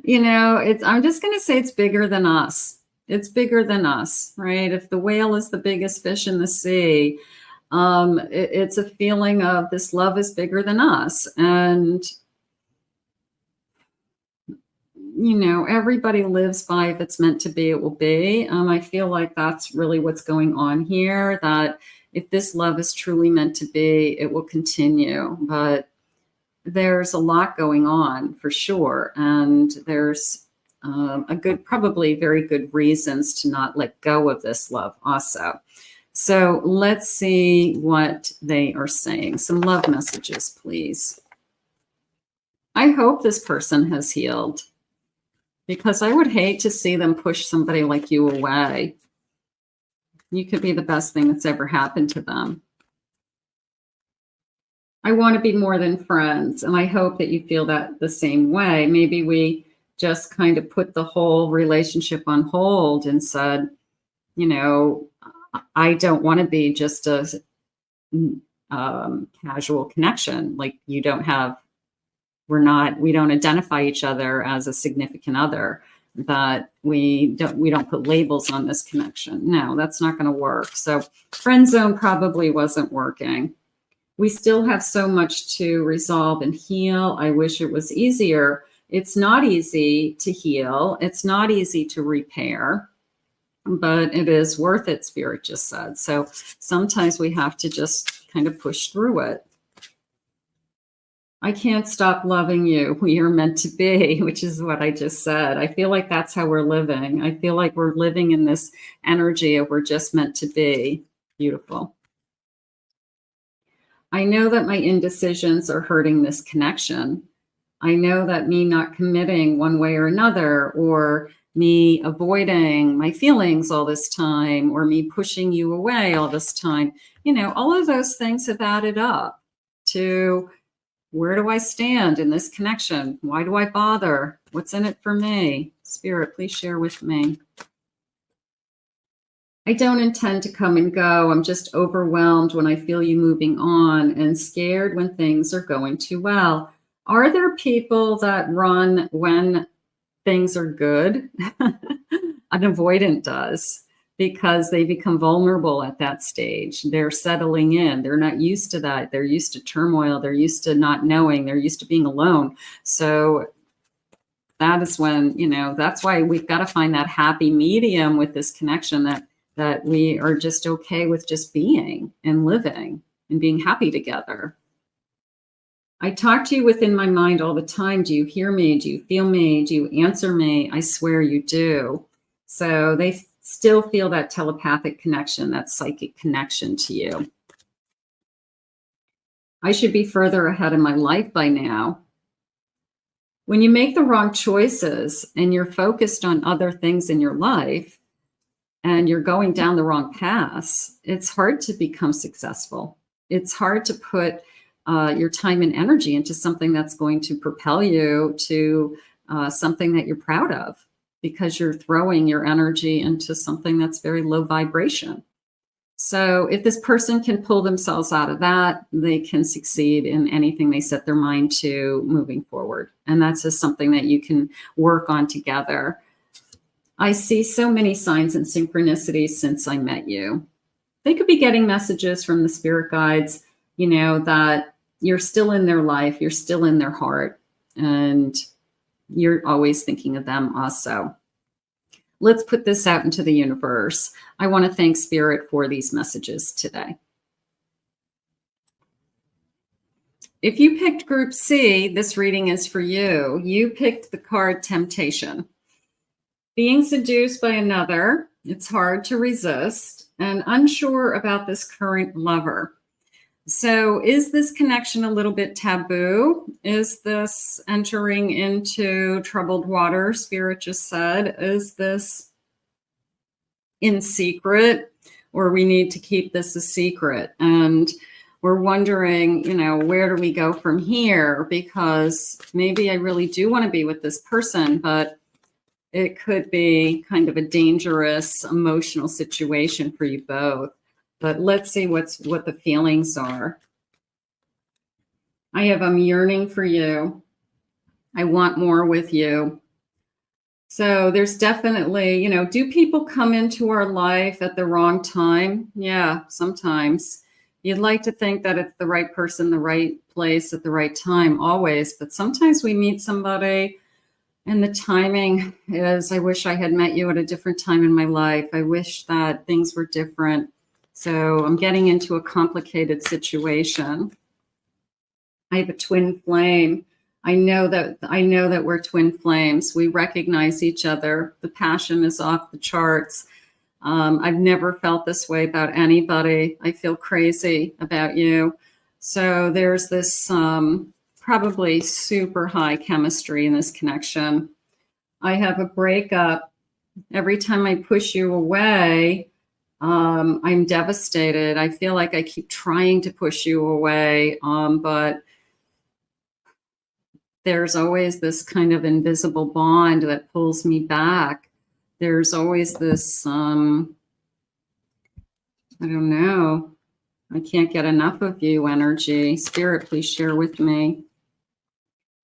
You know, I'm just going to say it's bigger than us. It's bigger than us, right? If the whale is the biggest fish in the sea, it's a feeling of this love is bigger than us. And, you know, everybody lives by if it's meant to be, it will be. I feel like that's really what's going on here, that if this love is truly meant to be, it will continue. But there's a lot going on for sure. And there's probably very good reasons to not let go of this love also. So let's see what they are saying. Some love messages, please. I hope this person has healed, because I would hate to see them push somebody like you away. You could be the best thing that's ever happened to them. I want to be more than friends, and I hope that you feel that the same way. Maybe we just kind of put the whole relationship on hold and said, you know, I don't want to be just a casual connection. Like we don't identify each other as a significant other, that we don't put labels on this connection. No, that's not going to work. So friend zone probably wasn't working. We still have so much to resolve and heal. I wish it was easier. It's not easy to heal. It's not easy to repair, but it is worth it, Spirit just said. So sometimes we have to just kind of push through it. I can't stop loving you. We are meant to be, which is what I just said. I feel like that's how we're living. I feel like we're living in this energy of we're just meant to be. Beautiful. I know that my indecisions are hurting this connection. I know that me not committing one way or another, or me avoiding my feelings all this time, or me pushing you away all this time, you know, all of those things have added up to where do I stand in this connection? Why do I bother? What's in it for me? Spirit, please share with me. I don't intend to come and go. I'm just overwhelmed when I feel you moving on and scared when things are going too well. Are there people that run when things are good? An avoidant does, because they become vulnerable at that stage. They're settling in. They're not used to that. They're used to turmoil. They're used to not knowing. They're used to being alone. So that is when, you know, that's why we've got to find that happy medium with this connection, that we are just okay with just being and living and being happy together. I talk to you within my mind all the time. Do you hear me? Do you feel me? Do you answer me? I swear you do. So they still feel that telepathic connection, that psychic connection to you. I should be further ahead in my life by now. When you make the wrong choices and you're focused on other things in your life and you're going down the wrong paths, it's hard to become successful. It's hard to put your time and energy into something that's going to propel you to something that you're proud of, because you're throwing your energy into something that's very low vibration. So if this person can pull themselves out of that, they can succeed in anything they set their mind to moving forward. And that's just something that you can work on together. I see so many signs and synchronicities since I met you. They could be getting messages from the spirit guides, you know, that you're still in their life, you're still in their heart, and you're always thinking of them also. Let's put this out into the universe. I want to thank Spirit for these messages today. If you picked Group C, this reading is for you. You picked the card Temptation. Being seduced by another, it's hard to resist, and unsure about this current lover. So is this connection a little bit taboo? Is this entering into troubled water? Spirit just said, is this in secret? or we need to keep this a secret. And we're wondering, you know, where do we go from here? Because maybe I really do want to be with this person, but it could be kind of a dangerous emotional situation for you both. But let's see what the feelings are. I have, I'm yearning for you. I want more with you. So there's definitely, you know, do people come into our life at the wrong time? Yeah, sometimes. You'd like to think that it's the right person, the right place at the right time, always. But sometimes we meet somebody and the timing is, I wish I had met you at a different time in my life. I wish that things were different. So I'm getting into a complicated situation. I have a twin flame. I know that we're twin flames. We recognize each other. The passion is off the charts. I've never felt this way about anybody. I feel crazy about you. So there's this probably super high chemistry in this connection. I have a breakup. Every time I push you away, I'm devastated. I feel like I keep trying to push you away, but there's always this kind of invisible bond that pulls me back. There's always this, I don't know, I can't get enough of you energy. Spirit, please share with me.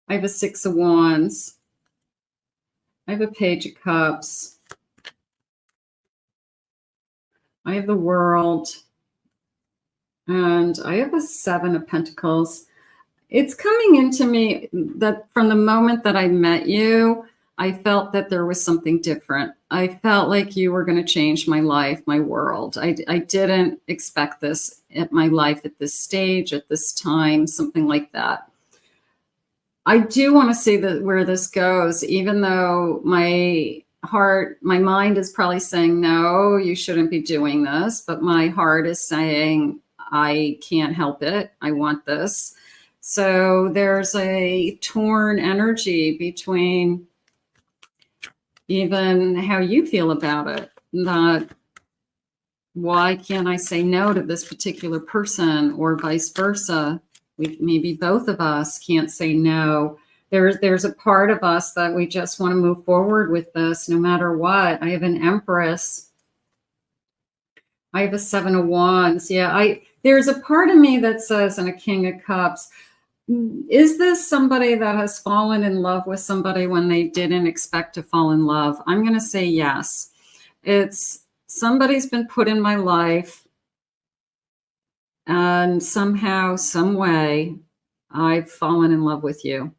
I have a 6 of Wands. I have a Page of Cups. I have the World. And I have a 7 of Pentacles. It's coming into me that from the moment that I met you, I felt that there was something different. I felt like you were going to change my life, my world. I didn't expect this at my life at this stage, at this time, something like that. I do want to see where this goes, even though my mind is probably saying, no, you shouldn't be doing this. But my heart is saying, I can't help it. I want this. So there's a torn energy between even how you feel about it. That why can't I say no to this particular person, or vice versa? Maybe both of us can't say no. There's a part of us that we just want to move forward with this no matter what. I have an Empress. I have a 7 of Wands. Yeah, there's a part of me that says, and a King of Cups, is this somebody that has fallen in love with somebody when they didn't expect to fall in love? I'm going to say yes. It's somebody's been put in my life, and somehow, some way, I've fallen in love with you.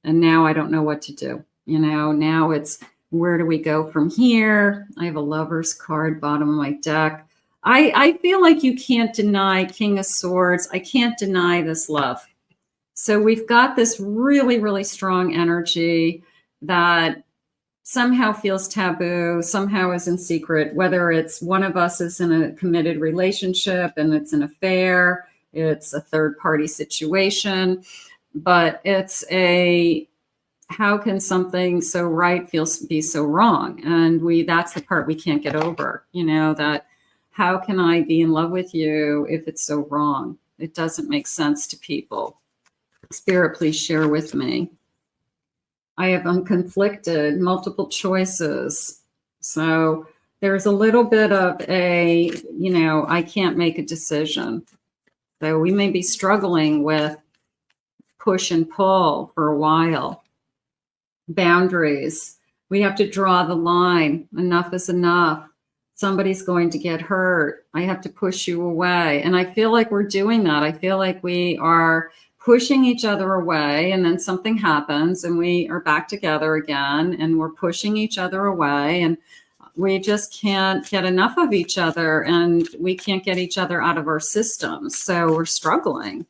And now I don't know what to do. You know, now it's, where do we go from here? I have a Lover's card, bottom of my deck. I feel like you can't deny King of Swords. I can't deny this love. So we've got this really, really strong energy that somehow feels taboo, somehow is in secret, whether it's one of us is in a committed relationship and it's an affair, it's a third party situation, but it's how can something so right be so wrong? And that's the part we can't get over, you know, that how can I be in love with you if it's so wrong? It doesn't make sense to people. Spirit, please share with me. I have unconflicted, multiple choices. So there's a little bit of I can't make a decision. So we may be struggling with push and pull for a while. Boundaries. We have to draw the line. Enough is enough. Somebody's going to get hurt. I have to push you away. And I feel like we're doing that. I feel like we are pushing each other away, and then something happens and we are back together again, and we're pushing each other away, and we just can't get enough of each other, and we can't get each other out of our systems. So we're struggling.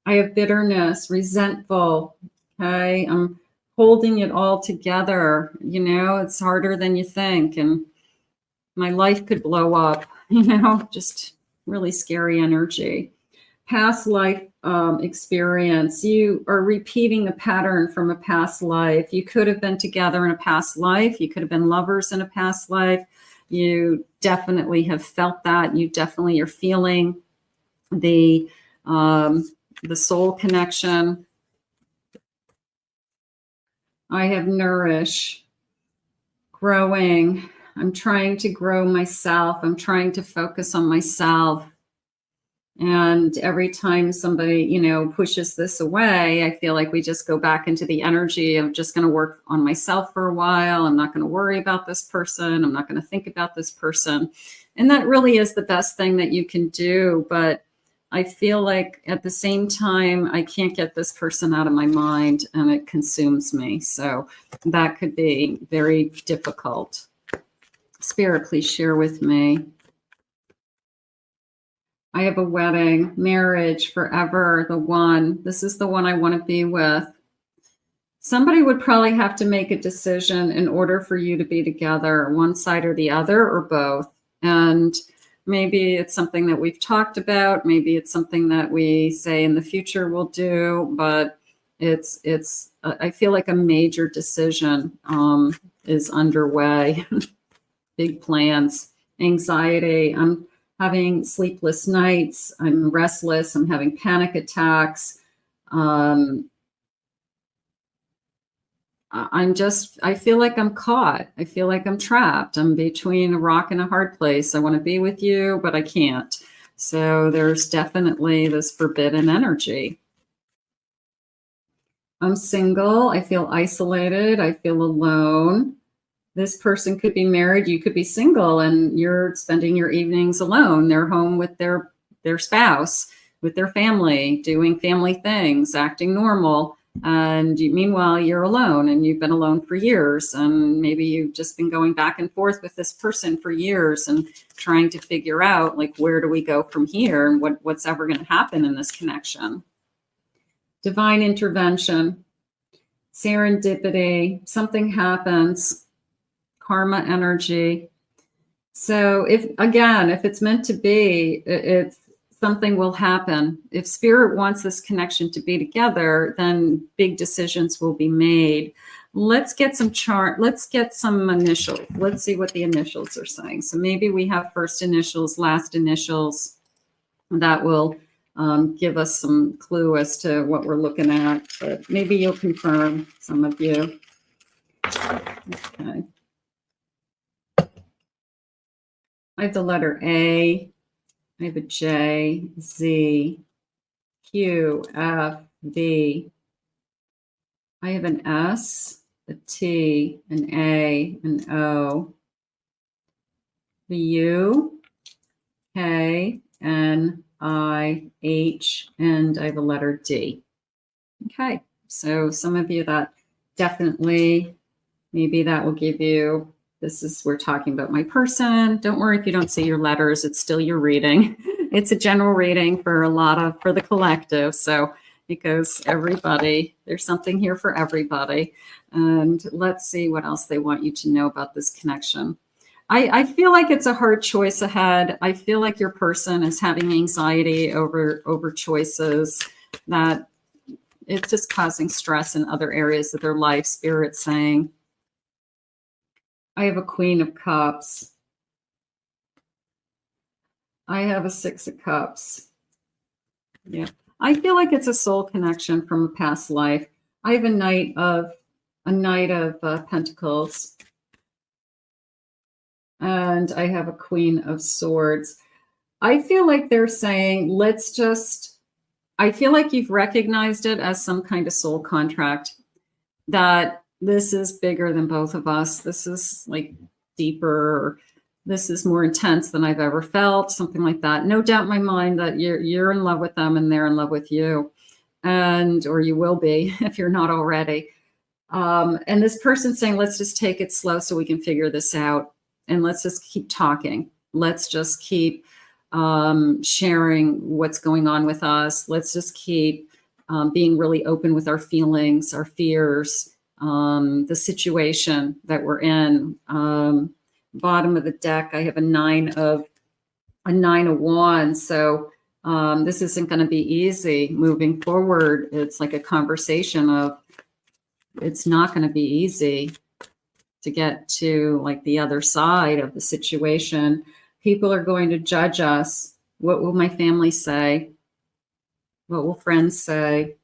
I have bitterness, resentful. Okay. I'm holding it all together. You know, it's harder than you think. And my life could blow up, you know, just really scary energy. Past life experience. You are repeating the pattern from a past life. You could have been together in a past life. You could have been lovers in a past life. You definitely have felt that. You definitely are feeling the soul connection. I have nourish, growing. I'm trying to grow myself. I'm trying to focus on myself. And every time somebody, you know, pushes this away, I feel like we just go back into the energy of just going to work on myself for a while. I'm not going to worry about this person. I'm not going to think about this person. And that really is the best thing that you can do. But I feel like at the same time, I can't get this person out of my mind and it consumes me. So that could be very difficult. Spirit, please share with me. I have a wedding, marriage, forever, the one. This is the one I want to be with. Somebody would probably have to make a decision in order for you to be together, one side or the other, or both. And maybe it's something that we've talked about. Maybe it's something that we say in the future we'll do. But I feel like a major decision is underway. Big plans, anxiety. I'm having sleepless nights. I'm restless. I'm having panic attacks. I feel like I'm caught. I feel like I'm trapped. I'm between a rock and a hard place. I want to be with you, but I can't. So there's definitely this forbidden energy. I'm single. I feel isolated. I feel alone. This person could be married, you could be single, and you're spending your evenings alone. They're home with their spouse, with their family, doing family things, acting normal. And meanwhile, you're alone and you've been alone for years. And maybe you've just been going back and forth with this person for years and trying to figure out, like, where do we go from here and what's ever going to happen in this connection. Divine intervention, serendipity, something happens. Karma energy. So if it's meant to be, something will happen. If spirit wants this connection to be together, then big decisions will be made. Let's get some chart. Let's get some initials. Let's see what the initials are saying. So maybe we have first initials, last initials. That will give us some clue as to what we're looking at. But maybe you'll confirm, some of you. Okay. I have the letter A, I have a J, Z, Q, F, V. I have an S, a T, an A, an O, the U, K, N, I, H, and I have a letter D. Okay, so some of you that definitely, maybe that will give you, we're talking about my person. Don't worry if you don't see your letters, it's still your reading. It's a general reading for the collective. So it goes everybody, there's something here for everybody. And let's see what else they want you to know about this connection. I feel like it's a hard choice ahead. I feel like your person is having anxiety over choices, that it's just causing stress in other areas of their life, Spirit's saying. I have a Queen of Cups. I have a Six of Cups. Yeah. I feel like it's a soul connection from a past life. I have a Knight of Pentacles. And I have a Queen of Swords. I feel like they're saying, I feel like you've recognized it as some kind of soul contract, that this is bigger than both of us. This is like deeper. This is more intense than I've ever felt, something like that. No doubt in my mind that you're in love with them and they're in love with you, or you will be if you're not already. And this person's saying, let's just take it slow so we can figure this out. And let's just keep talking. Let's just keep sharing what's going on with us. Let's just keep being really open with our feelings, our fears, the situation that we're in. Bottom of the deck, I have a nine of wands. So this isn't going to be easy moving forward. It's like a conversation of, it's not going to be easy to get to like the other side of the situation. People are going to judge us. What will my family say? What will friends say?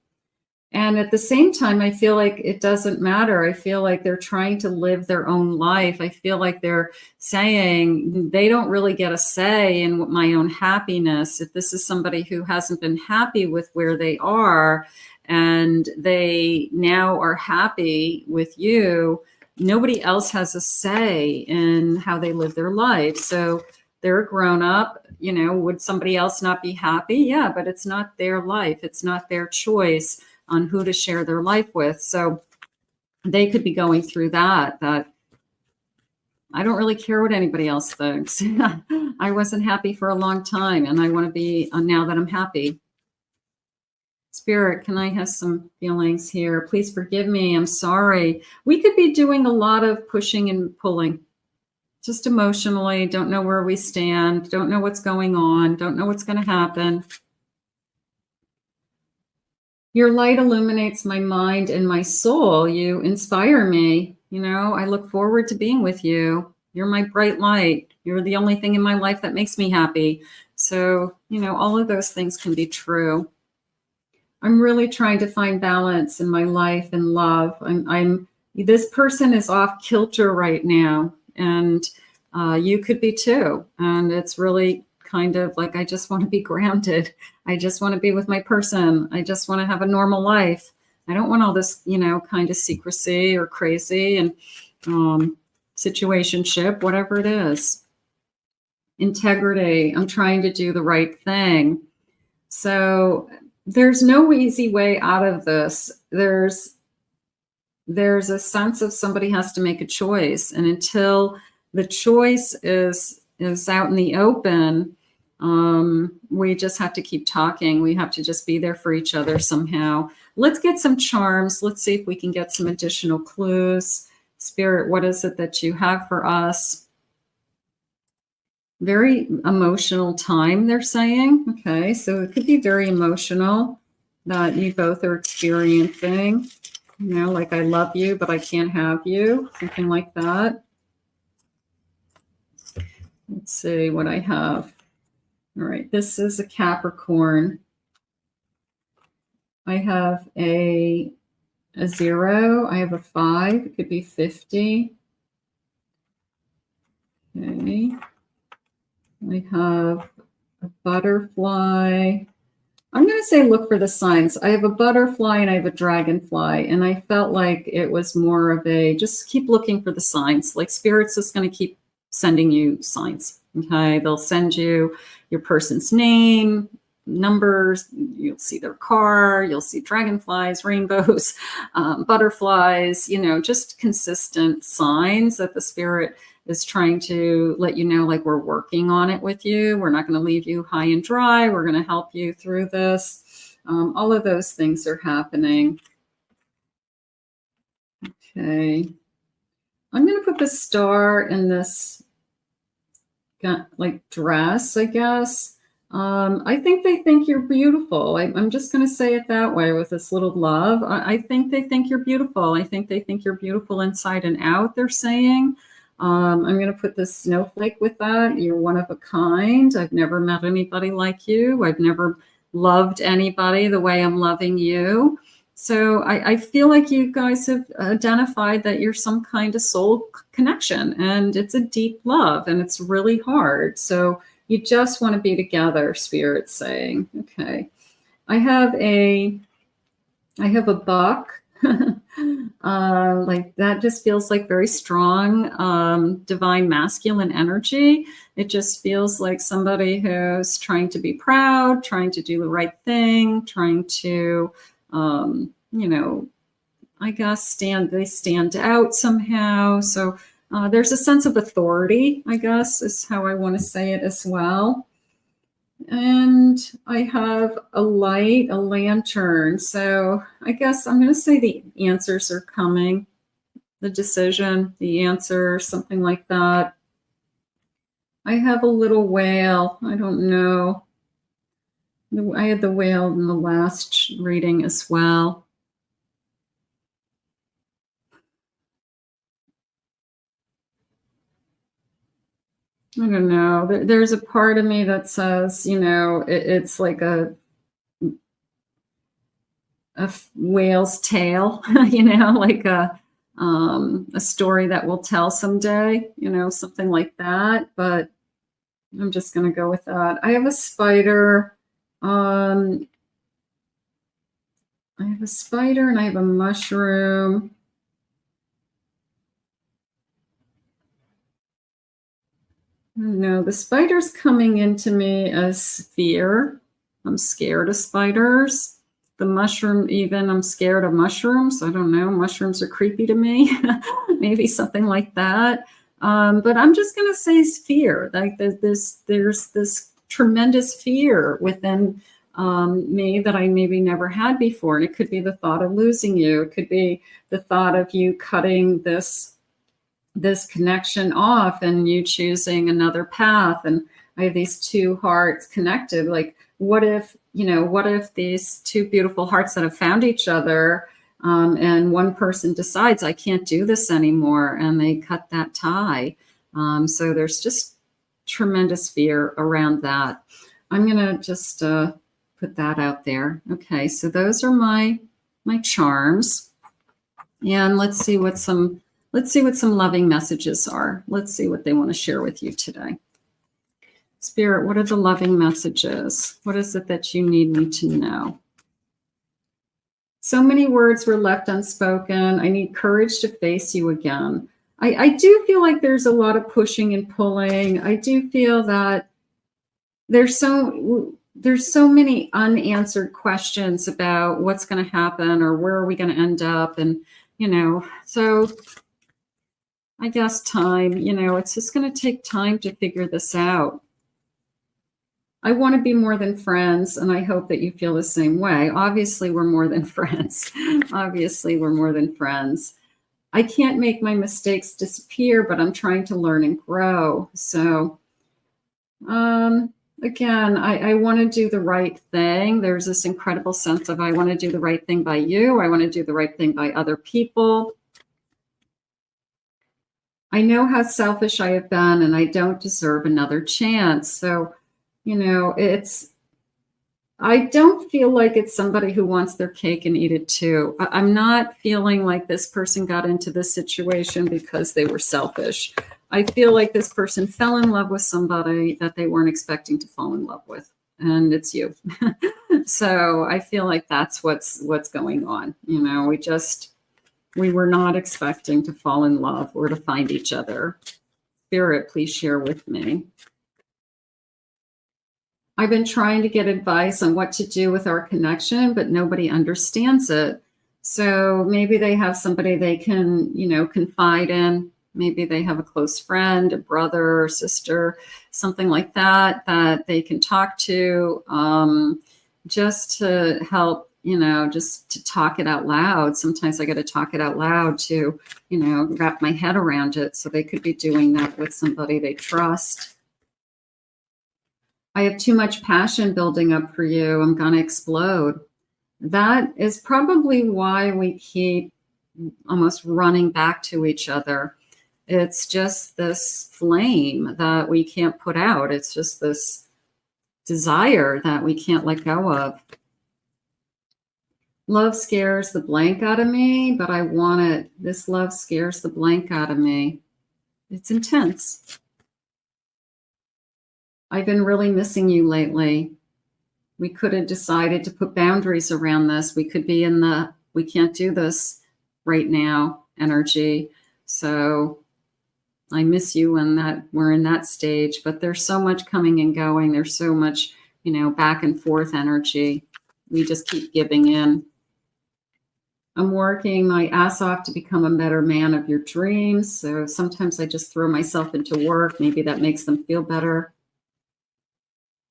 And at the same time, I feel like it doesn't matter. I feel like they're trying to live their own life. I feel like they're saying they don't really get a say in my own happiness. If this is somebody who hasn't been happy with where they are and they now are happy with you, nobody else has a say in how they live their life. So they're a grown up, would somebody else not be happy? Yeah, but it's not their life. It's not their choice on who to share their life with. So they could be going through that I don't really care what anybody else thinks. I wasn't happy for a long time, and I want to be now that I'm happy. Spirit, can I have some feelings here? Please forgive me. I'm sorry. We could be doing a lot of pushing and pulling. Just emotionally, don't know where we stand, don't know what's going on, don't know what's going to happen. Your light illuminates my mind and my soul. You inspire me. I look forward to being with you. You're my bright light. You're the only thing in my life that makes me happy. So, all of those things can be true. I'm really trying to find balance in my life and love. This person is off kilter right now, and you could be too. And it's really kind of like, I just want to be grounded. I just want to be with my person. I just want to have a normal life. I don't want all this, kind of secrecy or crazy and situationship, whatever it is. Integrity. I'm trying to do the right thing. So there's no easy way out of this. There's a sense of somebody has to make a choice. And until the choice is out in the open, we just have to keep talking. We have to just be there for each other somehow. Let's get some charms. Let's see if we can get some additional clues. Spirit, what is it that you have for us? Very emotional time, they're saying. Okay, so it could be very emotional that you both are experiencing. Like I love you, but I can't have you. Something like that. Let's see what I have. All right, this is a Capricorn. I have a 0. I have a 5. It could be 50. Okay. I have a butterfly. I'm going to say look for the signs. I have a butterfly and I have a dragonfly. And I felt like it was more of a just keep looking for the signs. Like Spirit's just going to keep sending you signs. Okay. They'll send you your person's name, numbers. You'll see their car. You'll see dragonflies, rainbows, butterflies, just consistent signs that the Spirit is trying to let you know, like, we're working on it with you. We're not going to leave you high and dry. We're going to help you through this. All of those things are happening. Okay. I'm going to put the star in this like dress, I guess. I think they think you're beautiful. I'm just going to say it that way with this little love. I think they think you're beautiful. I think they think you're beautiful inside and out, they're saying. I'm going to put this snowflake with that. You're one of a kind. I've never met anybody like you. I've never loved anybody the way I'm loving you. So I feel like you guys have identified that you're some kind of soul connection, and it's a deep love, and it's really hard. So you just want to be together, Spirit's saying. Okay. I have a buck. Like that just feels like very strong, divine masculine energy. It just feels like somebody who's trying to be proud, trying to do the right thing, trying to, I guess stand out somehow. So there's a sense of authority, I guess, is how I want to say it as well. And I have a light, a lantern. So I guess I'm going to say the answers are coming. The decision, the answer, something like that. I have a little whale. I don't know. I had the whale in the last reading as well. I don't know. There's a part of me that says, it's like a whale's tale, like a story that we'll tell someday, something like that. But I'm just going to go with that. I have a spider. I have a spider and I have a mushroom. No, the spider's coming into me as fear. I'm scared of spiders. The mushroom, even, I'm scared of mushrooms. I don't know. Mushrooms are creepy to me. Maybe something like that. But I'm just going to say it's fear. Like there's this tremendous fear within me that I maybe never had before. And it could be the thought of losing you. It could be the thought of you cutting this connection off and you choosing another path. And I have these two hearts connected. Like, what if these two beautiful hearts that have found each other, and one person decides I can't do this anymore, and they cut that tie. So there's just tremendous fear around that. I'm going to just put that out there. Okay, so those are my charms. And let's see what some loving messages are. Let's see what they want to share with you today. Spirit, what are the loving messages? What is it that you need me to know? So many words were left unspoken. I need courage to face you again. I do feel like there's a lot of pushing and pulling. I do feel that there's so many unanswered questions about what's going to happen or where are we going to end up. And, so I guess time, it's just going to take time to figure this out. I want to be more than friends, and I hope that you feel the same way. Obviously, we're more than friends. Obviously, we're more than friends. I can't make my mistakes disappear, but I'm trying to learn and grow. So, again, I want to do the right thing. There's this incredible sense of I want to do the right thing by you. I want to do the right thing by other people. I know how selfish I have been, and I don't deserve another chance. So, I don't feel like it's somebody who wants their cake and eat it too. I'm not feeling like this person got into this situation because they were selfish. I feel like this person fell in love with somebody that they weren't expecting to fall in love with, and it's you. So I feel like that's what's going on. We were not expecting to fall in love or to find each other. Spirit, please share with me. I've been trying to get advice on what to do with our connection, but nobody understands it. So maybe they have somebody they can, confide in. Maybe they have a close friend, a brother or sister, something like that they can talk to, just to help, just to talk it out loud. Sometimes I got to talk it out loud to, wrap my head around it. So they could be doing that with somebody they trust. I have too much passion building up for you. I'm going to explode. That is probably why we keep almost running back to each other. It's just this flame that we can't put out. It's just this desire that we can't let go of. Love scares the blank out of me, but I want it. This love scares the blank out of me. It's intense. I've been really missing you lately. We could have decided to put boundaries around this. We could be in the, we can't do this right now energy. So I miss you when we're in that stage, but there's so much coming and going. There's so much, back and forth energy. We just keep giving in. I'm working my ass off to become a better man of your dreams. So sometimes I just throw myself into work. Maybe that makes them feel better.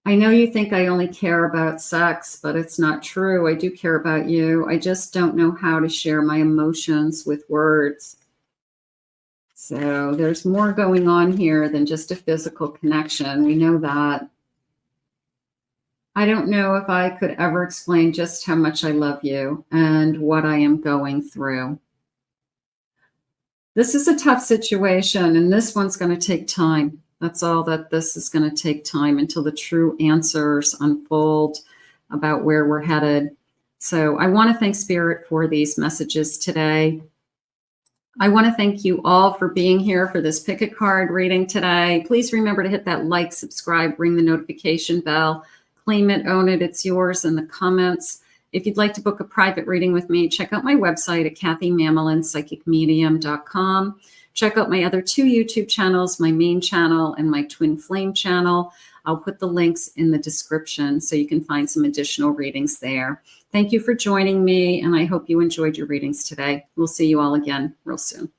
I know you think I only care about sex, but it's not true. I do care about you. I just don't know how to share my emotions with words. So there's more going on here than just a physical connection. We know that. I don't know if I could ever explain just how much I love you and what I am going through. This is a tough situation, and this one's going to take time. That's all that this is going to take time until the true answers unfold about where we're headed. So I want to thank Spirit for these messages today. I want to thank you all for being here for this pick a card reading today. Please remember to hit that like, subscribe, ring the notification bell, claim it, own it, it's yours in the comments. If you'd like to book a private reading with me, check out my website at kathymamolenspsychicmedium.com. Check out my other 2 YouTube channels, my main channel and my twin flame channel. I'll put the links in the description so you can find some additional readings there. Thank you for joining me, and I hope you enjoyed your readings today. We'll see you all again real soon.